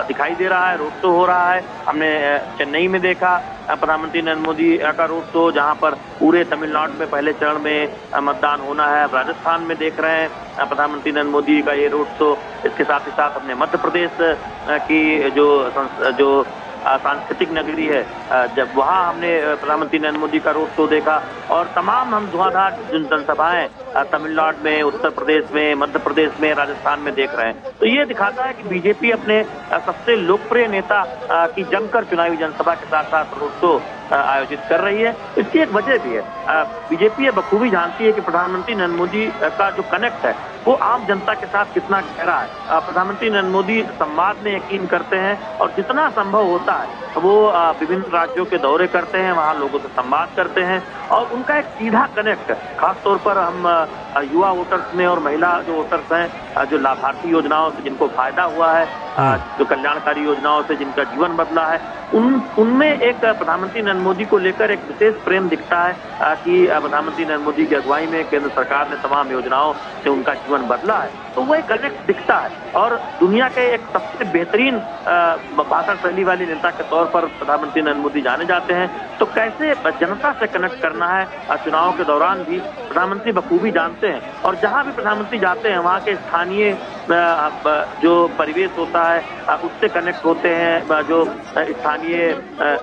दिखाई दे रहा है, रोड शो हो रहा है। हमने चेन्नई में देखा प्रधानमंत्री नरेंद्र मोदी का रोड शो, जहां पर पूरे तमिलनाडु में पहले चरण में मतदान होना है। राजस्थान में देख रहे हैं प्रधानमंत्री नरेंद्र मोदी का ये रोड शो। इसके साथ ही साथ हमने मध्य प्रदेश की जो सांस्कृतिक नगरी है, जब वहाँ हमने प्रधानमंत्री नरेंद्र मोदी का रोड शो देखा, और तमाम हम धुआंधार जनसभाएं तमिलनाडु में, उत्तर प्रदेश में, मध्य प्रदेश में, राजस्थान में देख रहे हैं। तो ये दिखाता है कि बीजेपी अपने सबसे लोकप्रिय नेता की जमकर चुनावी जनसभा के साथ साथ रोड शो आयोजित कर रही है। इसकी एक वजह भी है, बीजेपी बखूबी जानती है कि प्रधानमंत्री नरेंद्र मोदी का जो कनेक्ट है वो आम जनता के साथ कितना गहरा है। प्रधानमंत्री नरेंद्र मोदी संवाद में यकीन करते हैं, और जितना संभव होता है वो विभिन्न राज्यों के दौरे करते हैं, वहाँ लोगों से संवाद करते हैं, और उनका एक सीधा कनेक्ट, खासतौर पर हम युवा वोटर्स में और महिला जो वोटर्स हैं, जो लाभार्थी योजनाओं से जिनको फायदा हुआ है, जो कल्याणकारी योजनाओं से जिनका जीवन बदला है, उनमें एक प्रधानमंत्री नरेंद्र मोदी को लेकर एक विशेष प्रेम दिखता है कि प्रधानमंत्री नरेंद्र मोदी की अगुवाई में केंद्र सरकार ने तमाम योजनाओं से उनका जीवन बदला है। तो वो एक कनेक्ट दिखता है, और दुनिया के एक सबसे बेहतरीन भाषण शैली वाले नेता के तौर पर प्रधानमंत्री नरेंद्र मोदी जाने जाते हैं। तो कैसे जनता से कनेक्ट करना है चुनाव के दौरान भी प्रधानमंत्री बखूबी जानते हैं, और जहां भी प्रधानमंत्री जाते हैं वहां के स्थानीय जो परिवेश होता है उससे कनेक्ट होते हैं, जो स्थानीय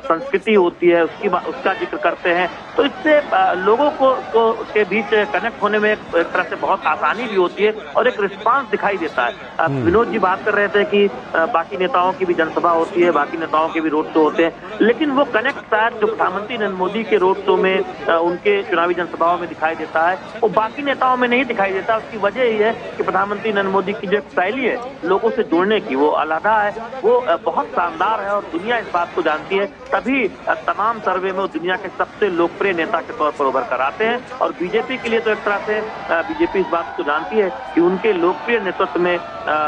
संस्कृति होती है उसका जिक्र करते हैं। तो इससे लोगों को के बीच कनेक्ट होने में एक तरह से बहुत आसानी भी होती है, और एक रिस्पांस दिखाई देता है। विनोद जी बात कर रहे थे कि बाकी नेताओं की भी जनसभा होती है, बाकी नेताओं के भी रोड शो होते हैं, लेकिन वो कनेक्ट शायद जो प्रधानमंत्री नरेंद्र मोदी के रोड शो में, उनके चुनावी जनसभाओं में दिखाई देता है, वो बाकी नेताओं में नहीं दिखाई देता। उसकी वजह यही है कि प्रधानमंत्री नरेंद्र मोदी की जो शैली है लोगों से जुड़ने की, वो अलग है, वो बहुत शानदार है, और दुनिया इस बात को जानती है। तभी तमाम सर्वे में वो दुनिया के सबसे लोकप्रिय नेता के तौर पर उभर कर आते हैं। और बीजेपी के लिए तो एक तरह से बीजेपी इस बात को जानती है कि उनके लोकप्रिय नेतृत्व में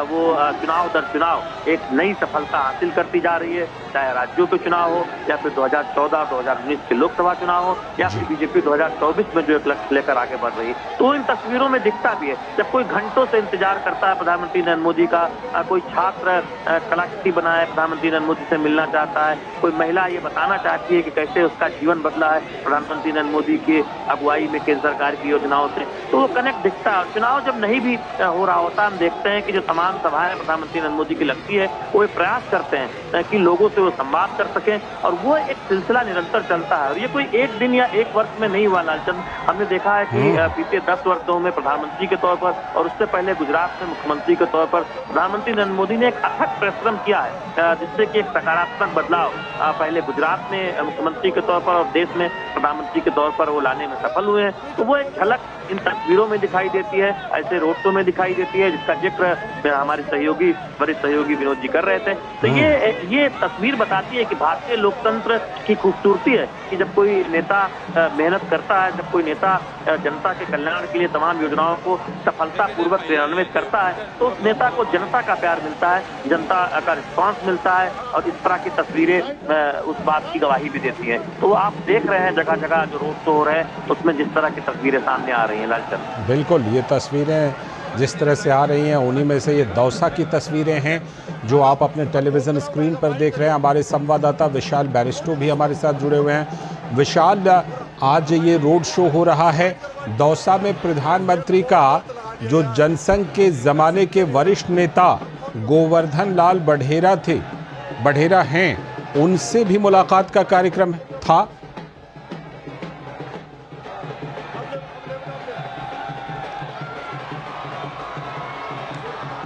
वो चुनाव दर चुनाव एक नई सफलता हासिल करती जा रही है, चाहे राज्यों के चुनाव हो, या फिर 2014-2019 के लोकसभा चुनाव हो, या फिर बीजेपी 2024 में जो एक लक्ष्य लेकर आगे बढ़ रही है। तो इन तस्वीरों में दिखता भी है, जब कोई घंटों से इंतजार करता है प्रधानमंत्री नरेंद्र मोदी का, कोई छात्र कलाकृति बनाए प्रधानमंत्री नरेंद्र मोदी से मिलना चाहता है, कोई महिला ये बताना चाहती है कि कैसे उसका जीवन बदला है प्रधानमंत्री नरेंद्र मोदी की अगुवाई में केंद्र सरकार की योजनाओं से, तो वो कनेक्ट दिखता है। चुनाव जब नहीं भी हो रहा होता, हम देखते हैं कि जो तमाम सभाएं प्रधानमंत्री नरेंद्र मोदी की लगती है, वो एक प्रयास करते हैं कि लोगों से वो संवाद कर सकें, और वो एक सिलसिला निरंतर चलता है। और ये कोई एक दिन या एक वर्ष में नहीं हुआ लालचंद, हमने देखा है कि बीते 10 वर्षों में प्रधानमंत्री के तौर पर, और उससे पहले गुजरात में मुख्यमंत्री के तौर पर प्रधानमंत्री नरेंद्र मोदी ने एक अथक परिश्रम किया है, जिससे कि एक सकारात्मक बदलाव पहले गुजरात में मुख्यमंत्री के तौर पर और देश में प्रधानमंत्री के तौर पर वो लाने में सफल हुए हैं। तो वो एक झलक इन तस्वीरों में दिखाई देती है, ऐसे रोड शो में दिखाई देती है, जिसका जिक्र हमारे वरिष्ठ सहयोगी विनोद जी कर रहे थे। तो ये तस्वीर बताती है कि भारतीय लोकतंत्र की खूबसूरती है कि जब कोई नेता मेहनत करता है, जब कोई नेता जनता के कल्याण के लिए तमाम योजनाओं को सफलतापूर्वक क्रियान्वित करता है, तो उस नेता को जनता का प्यार मिलता है, जनता का रिस्पांस मिलता है, और इस तरह की तस्वीरें उस बात की गवाही भी देती हैं। तो आप देख रहे हैं जगह जगह जो रोड शो हो रहे हैं उसमें जिस तरह की तस्वीरें सामने आ रही हैं लालचंद। बिल्कुल, ये तस्वीरें जिस तरह से आ रही हैं उन्हीं में से ये दौसा की तस्वीरें हैं जो आप अपने टेलीविज़न स्क्रीन पर देख रहे हैं। हमारे संवाददाता विशाल बैरिस्टो भी हमारे साथ जुड़े हुए हैं। विशाल, आज ये रोड शो हो रहा है दौसा में। प्रधानमंत्री का जो जनसंघ के ज़माने के वरिष्ठ नेता गोवर्धन लाल बढ़ेरा हैं, उनसे भी मुलाकात का कार्यक्रम था।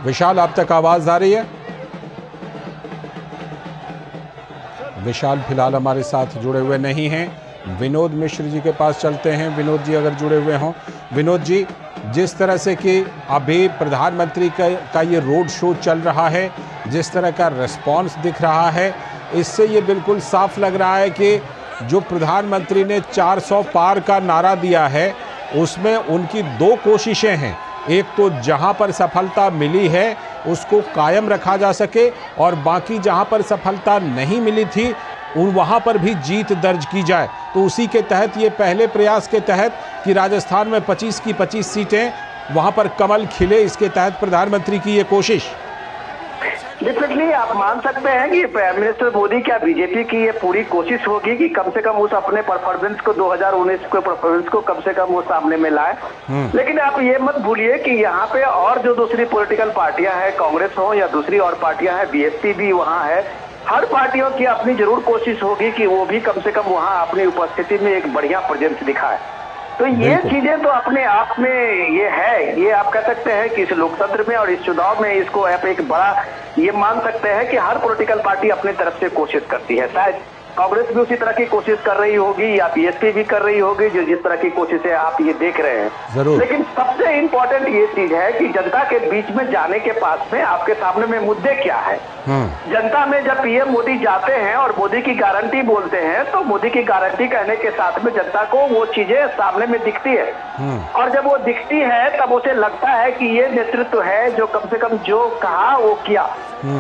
विशाल, आप तक आवाज आ रही है? विशाल फिलहाल हमारे साथ जुड़े हुए नहीं हैं। विनोद मिश्र जी के पास चलते हैं। विनोद जी अगर जुड़े हुए हों। विनोद जी, जिस तरह से कि अभी प्रधानमंत्री का ये रोड शो चल रहा है, जिस तरह का रिस्पांस दिख रहा है, इससे ये बिल्कुल साफ लग रहा है कि जो प्रधानमंत्री ने 400 पार का नारा दिया है उसमें उनकी दो कोशिशें हैं। एक तो जहां पर सफलता मिली है उसको कायम रखा जा सके और बाकी जहां पर सफलता नहीं मिली थी वहां पर भी जीत दर्ज की जाए। तो उसी के तहत ये पहले प्रयास के तहत कि राजस्थान में 25 की 25 सीटें वहां पर कमल खिले, इसके तहत प्रधानमंत्री की ये कोशिश। डेफिनेटली आप मान सकते हैं कि प्राइम मिनिस्टर मोदी क्या बीजेपी की ये पूरी कोशिश होगी कि कम से कम उस अपने परफॉर्मेंस को 2019 के परफॉर्मेंस को कम से कम वो सामने में लाए। लेकिन आप ये मत भूलिए कि यहाँ पे और जो दूसरी पॉलिटिकल पार्टियां हैं, कांग्रेस हो या दूसरी और पार्टियां हैं, बीएसपी भी वहाँ है, हर पार्टियों की अपनी जरूर कोशिश होगी कि वो भी कम से कम वहाँ अपनी उपस्थिति में एक बढ़िया प्रेजेंस दिखाए। तो ये चीजें तो अपने आप में ये है, ये आप कह सकते हैं कि इस लोकतंत्र में और इस चुनाव में इसको आप एक बड़ा ये मान सकते हैं कि हर पॉलिटिकल पार्टी अपनी तरफ से कोशिश करती है। शायद कांग्रेस भी उसी तरह की कोशिश कर रही होगी या बीएसपी भी कर रही होगी, जो जिस तरह की कोशिशें आप ये देख रहे हैं। लेकिन सबसे इम्पोर्टेंट ये चीज है कि जनता के बीच में जाने के पास में आपके सामने में मुद्दे क्या है। जनता में जब पीएम मोदी जाते हैं और मोदी की गारंटी बोलते हैं तो मोदी की गारंटी कहने के साथ में जनता को वो चीजें सामने में दिखती है और जब वो दिखती है तब उसे लगता है कि ये नेतृत्व है जो कम से कम जो कहा वो किया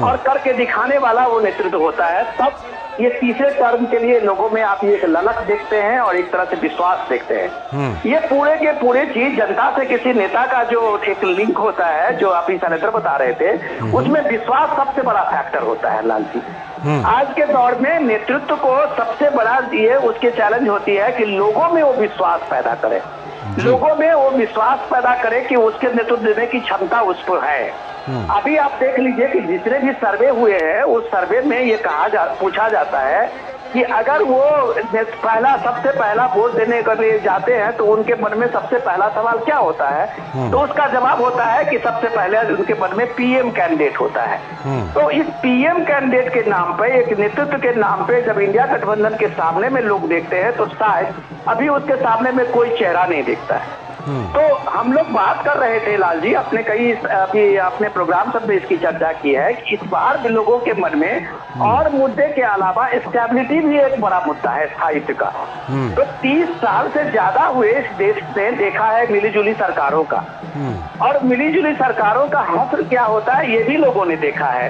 और करके दिखाने वाला वो नेतृत्व होता है। तब ये तीसरे टर्म के लिए लोगों में आप एक ललक देखते हैं और एक तरह से विश्वास देखते हैं। ये पूरे के पूरे चीज जनता से किसी नेता का जो एक लिंक होता है, जो आप सेनेटर बता रहे थे, उसमें विश्वास सबसे बड़ा फैक्टर होता है लाल जी। आज के दौर में नेतृत्व को सबसे बड़ा ये उसकी चैलेंज होती है कि लोगों में वो विश्वास पैदा करे, लोगों में वो विश्वास पैदा करे कि उसके नेतृत्व देने की क्षमता उस पर है। अभी आप देख लीजिए कि जितने भी सर्वे हुए हैं उस सर्वे में ये पूछा जाता है कि अगर वो सबसे पहला वोट देने के लिए जाते हैं तो उनके मन में सबसे पहला सवाल क्या होता है, तो उसका जवाब होता है कि सबसे पहले उनके मन में पीएम कैंडिडेट होता है। तो इस पीएम कैंडिडेट के नाम पे, एक नेतृत्व के नाम पे जब इंडिया गठबंधन के सामने में लोग देखते हैं तो शायद अभी उसके सामने में कोई चेहरा नहीं दिखता है। तो हम लोग बात कर रहे थे लाल जी, अपने कई अभी अपने प्रोग्राम सब में इसकी चर्चा की है कि इस बार भी लोगों के मन में और मुद्दे के अलावा स्टेबिलिटी भी एक बड़ा मुद्दा है स्थायित्व का। तो 30 साल से ज्यादा हुए इस देश ने देखा है मिलीजुली सरकारों का, और मिलीजुली सरकारों का हश्र क्या होता है ये भी लोगों ने देखा है।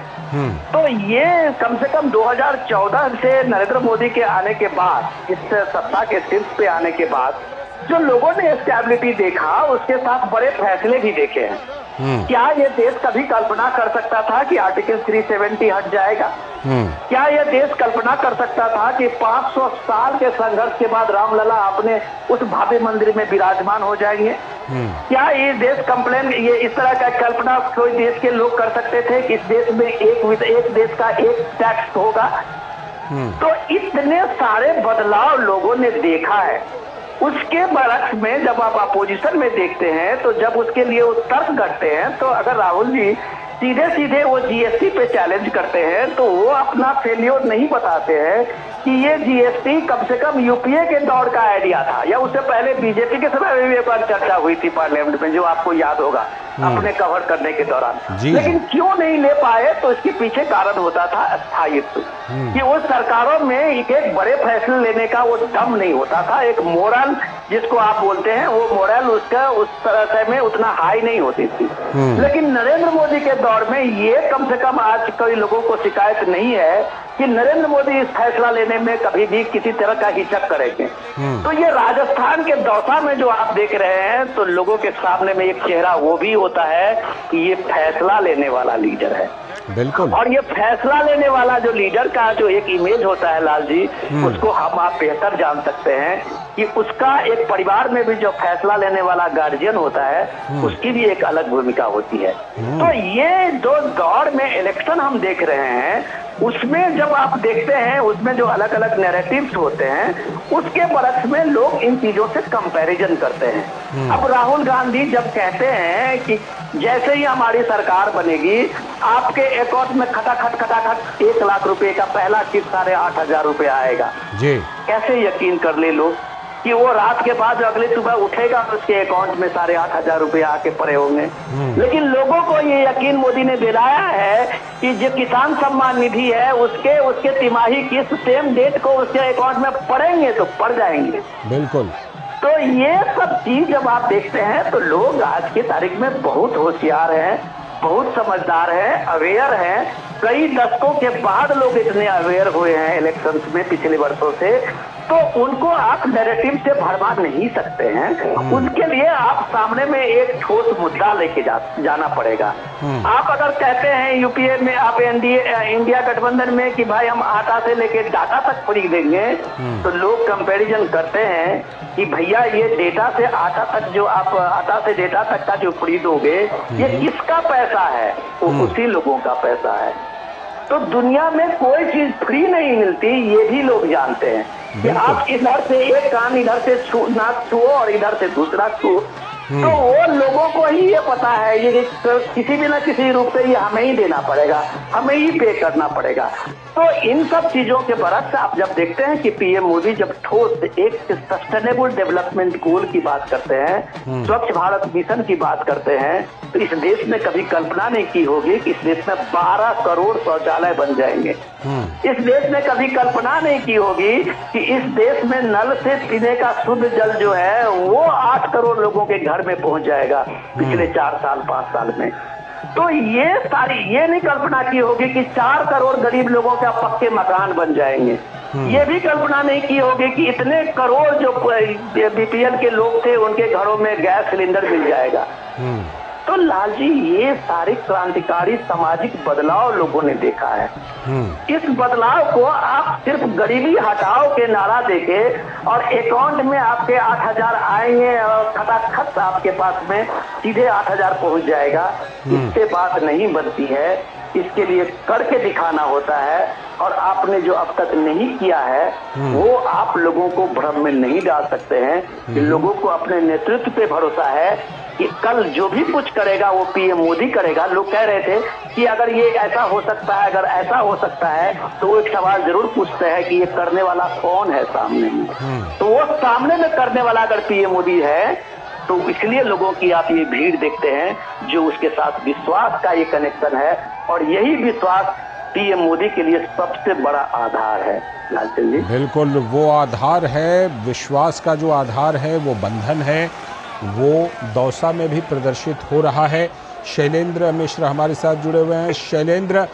तो ये कम से कम 2014 से नरेंद्र मोदी के आने के बाद, इस सत्ता के शीर्ष पे आने के बाद जो लोगों ने स्टेबिलिटी देखा उसके साथ बड़े फैसले भी देखे हैं। क्या ये देश कभी कल्पना कर सकता था कि आर्टिकल 370 हट जाएगा? क्या ये देश कल्पना कर सकता था कि 500 साल के संघर्ष के बाद रामलला अपने उस भव्य मंदिर में विराजमान हो जाएंगे? क्या ये देश ये इस तरह का कल्पना कोई देश के लोग कर सकते थे कि इस देश में एक देश का एक टैक्स होगा? तो इतने सारे बदलाव लोगों ने देखा है। उसके बरक्स में जब आप अपोजिशन में देखते हैं तो जब उसके लिए वो तर्क करते हैं तो अगर राहुल जी सीधे सीधे वो जीएसटी पे चैलेंज करते हैं तो वो अपना फेल्योर नहीं बताते हैं कि ये जीएसटी कम से कम यूपीए के दौर का आइडिया था या उससे पहले बीजेपी के समय में भी एक बार चर्चा हुई थी पार्लियामेंट में, जो आपको याद होगा अपने कवर करने के दौरान। लेकिन क्यों नहीं ले पाए तो इसके पीछे कारण होता था स्थायित्व, कि उस सरकारों में एक बड़े फैसले लेने का वो दम नहीं होता था, एक मोरल जिसको आप बोलते हैं वो मोरल उसका उस तरह में उतना हाई नहीं होती थी। लेकिन नरेंद्र मोदी के दौर में ये कम से कम आज कई लोगों को शिकायत नहीं है कि नरेंद्र मोदी इस फैसला लेने में कभी भी किसी तरह का हिचक करेंगे। तो ये राजस्थान के दौसा में जो आप देख रहे हैं तो लोगों के सामने में एक चेहरा वो भी होता है कि ये फैसला लेने वाला लीडर है। बिल्कुल। और ये फैसला लेने वाला जो लीडर का जो एक इमेज होता है लाल जी, उसको हम आप बेहतर जान सकते हैं कि उसका एक परिवार में भी जो फैसला लेने वाला गार्जियन होता है उसकी भी एक अलग भूमिका होती है। तो ये जो दौर में इलेक्शन हम देख रहे हैं उसमें जब आप देखते हैं उसमें जो अलग अलग नैरेटिव्स होते हैं उसके बरक्स में लोग इन चीजों से कंपैरिजन करते हैं। अब राहुल गांधी जब कहते हैं कि जैसे ही हमारी सरकार बनेगी आपके अकाउंट में खटाखट 1 लाख रुपए का पहला किस्त 8,500 रुपए आएगा जी, कैसे यकीन कर ले लोग? कि वो रात के बाद अगले सुबह उठेगा और उसके अकाउंट में 8,500 रुपए आके पड़े होंगे। लेकिन लोगों को ये यकीन मोदी ने दिलाया है कि जो किसान सम्मान निधि है उसके तिमाही किस्त सेम डेट को उसके अकाउंट में पड़ेंगे तो पड़ जाएंगे। बिल्कुल। तो ये सब चीज जब आप देखते हैं तो लोग आज की तारीख में बहुत होशियार हैं, बहुत समझदार हैं, अवेयर हैं। कई दशकों के बाद लोग इतने अवेयर हुए हैं इलेक्शंस में पिछले वर्षों से, तो उनको आप नैरेटिव से भरवा नहीं सकते हैं। उनके लिए आप सामने में एक ठोस मुद्दा लेके जाना पड़ेगा। आप अगर कहते हैं यूपीए में आप इंडिया गठबंधन में कि भाई हम आटा से लेके डाटा तक फ्री देंगे, तो लोग कंपैरिजन करते हैं कि भैया ये डेटा से आटा तक जो आप आटा से डेटा तक का जो फ्री दोगे ये किसका पैसा है? वो उसी लोगों का पैसा है। तो दुनिया में कोई चीज फ्री नहीं मिलती, ये भी लोग जानते हैं कि आप इधर से एक कान इधर से नाक छुओ और इधर से दूसरा छुओ। तो वो लोगों को ही ये पता है ये किसी भी ना किसी रूप से ये हमें ही देना पड़ेगा, हमें ही पे करना पड़ेगा। तो इन सब चीजों के बरक्स आप जब देखते हैं कि पीएम मोदी जब ठोस एक सस्टेनेबल डेवलपमेंट गोल की बात करते हैं, स्वच्छ भारत मिशन की बात करते हैं, तो इस देश ने कभी कल्पना नहीं की होगी कि इस देश में 12 करोड़ शौचालय बन जाएंगे। इस देश ने कभी कल्पना नहीं की होगी कि इस देश में नल से पीने का शुद्ध जल जो है वो 8 करोड़ लोगों के घर में पहुंच जाएगा पिछले 4 साल 5 साल में। तो ये नहीं कल्पना की होगी कि 4 करोड़ गरीब लोगों का पक्के मकान बन जाएंगे। ये भी कल्पना नहीं की होगी कि इतने करोड़ जो बीपीएल के लोग थे उनके घरों में गैस सिलेंडर मिल जाएगा। तो लालजी ये सारे क्रांतिकारी सामाजिक बदलाव लोगों ने देखा है। इस बदलाव को आप सिर्फ गरीबी हटाओ के नारा देके और अकाउंट में आपके 8,000 आएंगे और खटाखट आपके पास में सीधे 8,000 पहुंच जाएगा, इससे बात नहीं बनती है। इसके लिए करके दिखाना होता है और आपने जो अब तक नहीं किया है वो आप लोगों को भ्रम में नहीं डाल सकते हैं कि लोगों को अपने नेतृत्व पे भरोसा है कि कल जो भी कुछ करेगा वो पीएम मोदी करेगा। लोग कह रहे थे कि अगर ये ऐसा हो सकता है, अगर ऐसा हो सकता है, तो वो एक सवाल जरूर पूछते हैं कि ये करने वाला कौन है सामने में। तो वो सामने में करने वाला अगर पीएम मोदी है तो इसलिए लोगों की आप ये भीड़ देखते हैं जो उसके साथ विश्वास का ये कनेक्शन है, और यही विश्वास पीएम मोदी के लिए सबसे बड़ा आधार है। लालचंद जी, बिल्कुल वो आधार है, विश्वास का जो आधार है वो बंधन है, वो दौसा में भी प्रदर्शित हो रहा है। शैलेंद्र मिश्र हमारे साथ जुड़े हुए हैं। शैलेंद्र,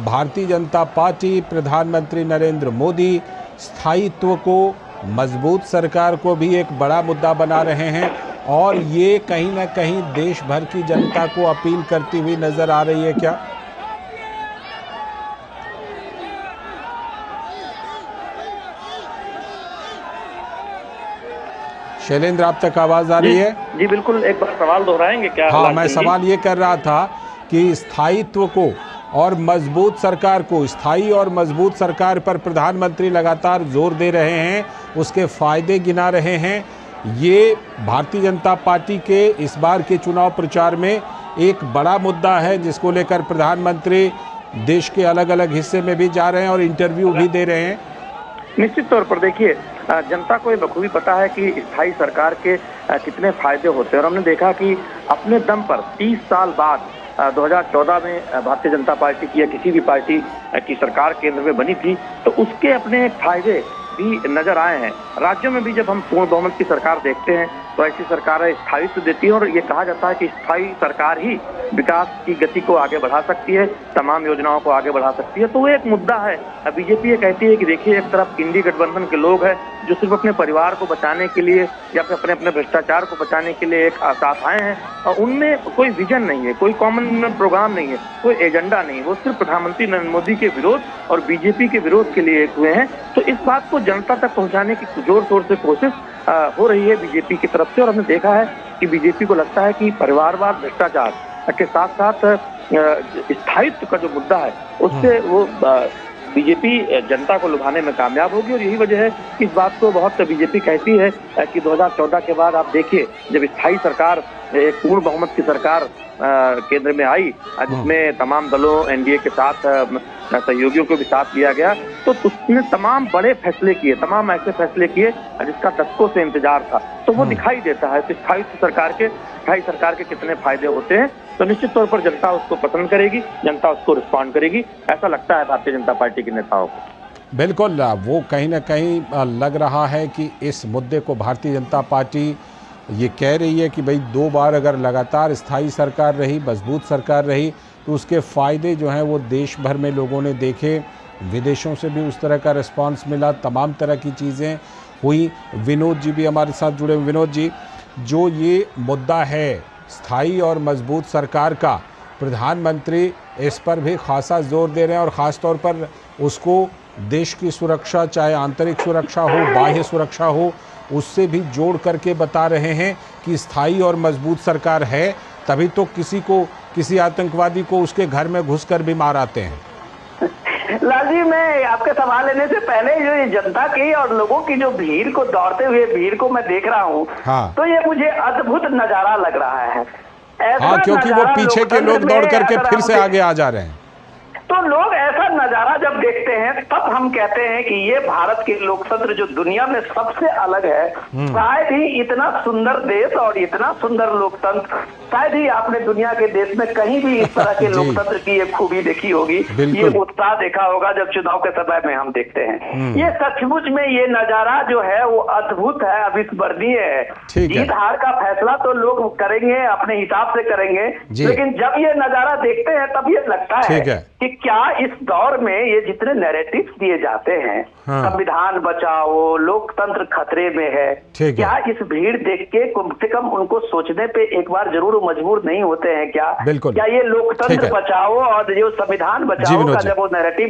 भारतीय जनता पार्टी, प्रधानमंत्री नरेंद्र मोदी स्थायित्व को, मजबूत सरकार को भी एक बड़ा मुद्दा बना रहे हैं और ये कहीं ना कहीं देश भर की जनता को अपील करती हुई नजर आ रही है क्या? शैलेंद्र, आप तक आवाज आ रही है? जी बिल्कुल, एक बार सवाल दोहराएंगे क्या? हाँ, मैं सवाल ये कर रहा था कि स्थायित्व को और मजबूत सरकार को, स्थायी और मजबूत सरकार पर प्रधानमंत्री लगातार जोर दे रहे हैं, उसके फायदे गिना रहे हैं। ये भारतीय जनता पार्टी के इस बार के चुनाव प्रचार में एक बड़ा मुद्दा है जिसको लेकर प्रधानमंत्री देश के अलग अलग हिस्से में भी जा रहे हैं और इंटरव्यू भी दे रहे हैं। निश्चित तौर पर देखिए, जनता को ये बखूबी पता है कि स्थायी सरकार के कितने फायदे होते हैं, और हमने देखा कि अपने दम पर 30 साल बाद 2014 में भारतीय जनता पार्टी की या किसी भी पार्टी की सरकार केंद्र में बनी थी, तो उसके अपने फायदे भी नजर आए हैं। राज्यों में भी जब हम पूर्ण बहुमत की सरकार देखते हैं तो ऐसी सरकारें स्थायित्व देती है, और ये कहा जाता है कि स्थायी सरकार ही विकास की गति को आगे बढ़ा सकती है, तमाम योजनाओं को आगे बढ़ा सकती है। तो वो एक मुद्दा है। बीजेपी ये कहती है कि देखिए, एक तरफ इंडी गठबंधन के लोग हैं जो सिर्फ अपने परिवार को बचाने के लिए या फिर अपने भ्रष्टाचार को बचाने के लिए एक साथ आए हैं, और उनमें कोई विजन नहीं है, कोई कॉमन प्रोग्राम नहीं है, कोई एजेंडा नहीं है। वो सिर्फ प्रधानमंत्री नरेंद्र मोदी के विरोध और बीजेपी के विरोध के लिए एक हुए हैं। तो इस बात को जनता तक पहुंचाने की जोर शोर से कोशिश हो रही है बीजेपी की तरफ से, और हमने देखा है कि बीजेपी को लगता है कि परिवारवाद, भ्रष्टाचार के साथ साथ स्थायित्व का जो मुद्दा है उससे वो बीजेपी जनता को लुभाने में कामयाब होगी। और यही वजह है कि इस बात को बहुत बीजेपी कहती है कि 2014 के बाद आप देखिए, जब स्थायी सरकार, एक पूर्ण बहुमत की सरकार केंद्र में आई, जिसमें तमाम दलों एनडीए के साथ सहयोगियों को भी साथ लिया गया, तो उसने तमाम बड़े फैसले किए, तमाम ऐसे फैसले किए जिसका दशकों से इंतजार था। तो वो दिखाई देता है स्थायी सरकार के कितने फायदे होते हैं। तो निश्चित तौर पर जनता उसको पसंद करेगी, जनता उसको रिस्पॉन्ड करेगी, ऐसा लगता है भारतीय जनता पार्टी के नेताओं को। बिल्कुल, वो कहीं ना कहीं लग रहा है कि इस मुद्दे को भारतीय जनता पार्टी ये कह रही है कि भाई 2 बार अगर लगातार स्थायी सरकार रही, मजबूत सरकार रही, तो उसके फ़ायदे जो हैं वो देश भर में लोगों ने देखे, विदेशों से भी उस तरह का रिस्पांस मिला, तमाम तरह की चीज़ें हुई। विनोद जी भी हमारे साथ जुड़े। विनोद जी, जो ये मुद्दा है स्थायी और मजबूत सरकार का, प्रधानमंत्री इस पर भी खासा जोर दे रहे हैं और ख़ास तौर पर उसको देश की सुरक्षा, चाहे आंतरिक सुरक्षा हो, बाह्य सुरक्षा हो, उससे भी जोड़ करके बता रहे हैं कि स्थायी और मजबूत सरकार है, तभी तो किसी आतंकवादी को उसके घर में घुसकर भी मार आते हैं। लाल जी, मैं आपके सवाल लेने से पहले जो ये जनता की और लोगों की जो भीड़ को, दौड़ते हुए भीड़ को मैं देख रहा हूँ, हाँ। तो ये मुझे अद्भुत नजारा लग रहा है। हाँ, क्योंकि वो पीछे के लोग दौड़ करके फिर से आगे आ जा रहे हैं। तो लोग ऐसा नजारा जब देखते हैं तब हम कहते हैं कि ये भारत के लोकतंत्र जो दुनिया में सबसे अलग है, शायद ही इतना सुंदर देश और इतना सुंदर लोकतंत्र शायद ही आपने दुनिया के देश में कहीं भी इस तरह के लोकतंत्र की एक खूबी देखी होगी, ये उत्साह देखा होगा जब चुनाव के समय में हम देखते हैं। ये सचमुच में ये नजारा जो है वो अद्भुत है, अविस्मरणीय है। जीत हार का फैसला तो लोग करेंगे, अपने हिसाब से करेंगे, लेकिन जब ये नजारा देखते हैं तब ये लगता है कि क्या इस दौर में ये जितने नैरेटिव्स दिए जाते हैं, संविधान बचाओ, लोकतंत्र खतरे में है, क्या इस भीड़ देख के कम से कम उनको सोचने पे एक बार जरूर मजबूर नहीं होते हैं क्या? क्या ये लोकतंत्र बचाओ और जो संविधान बचाओ का जब वो नैरेटिव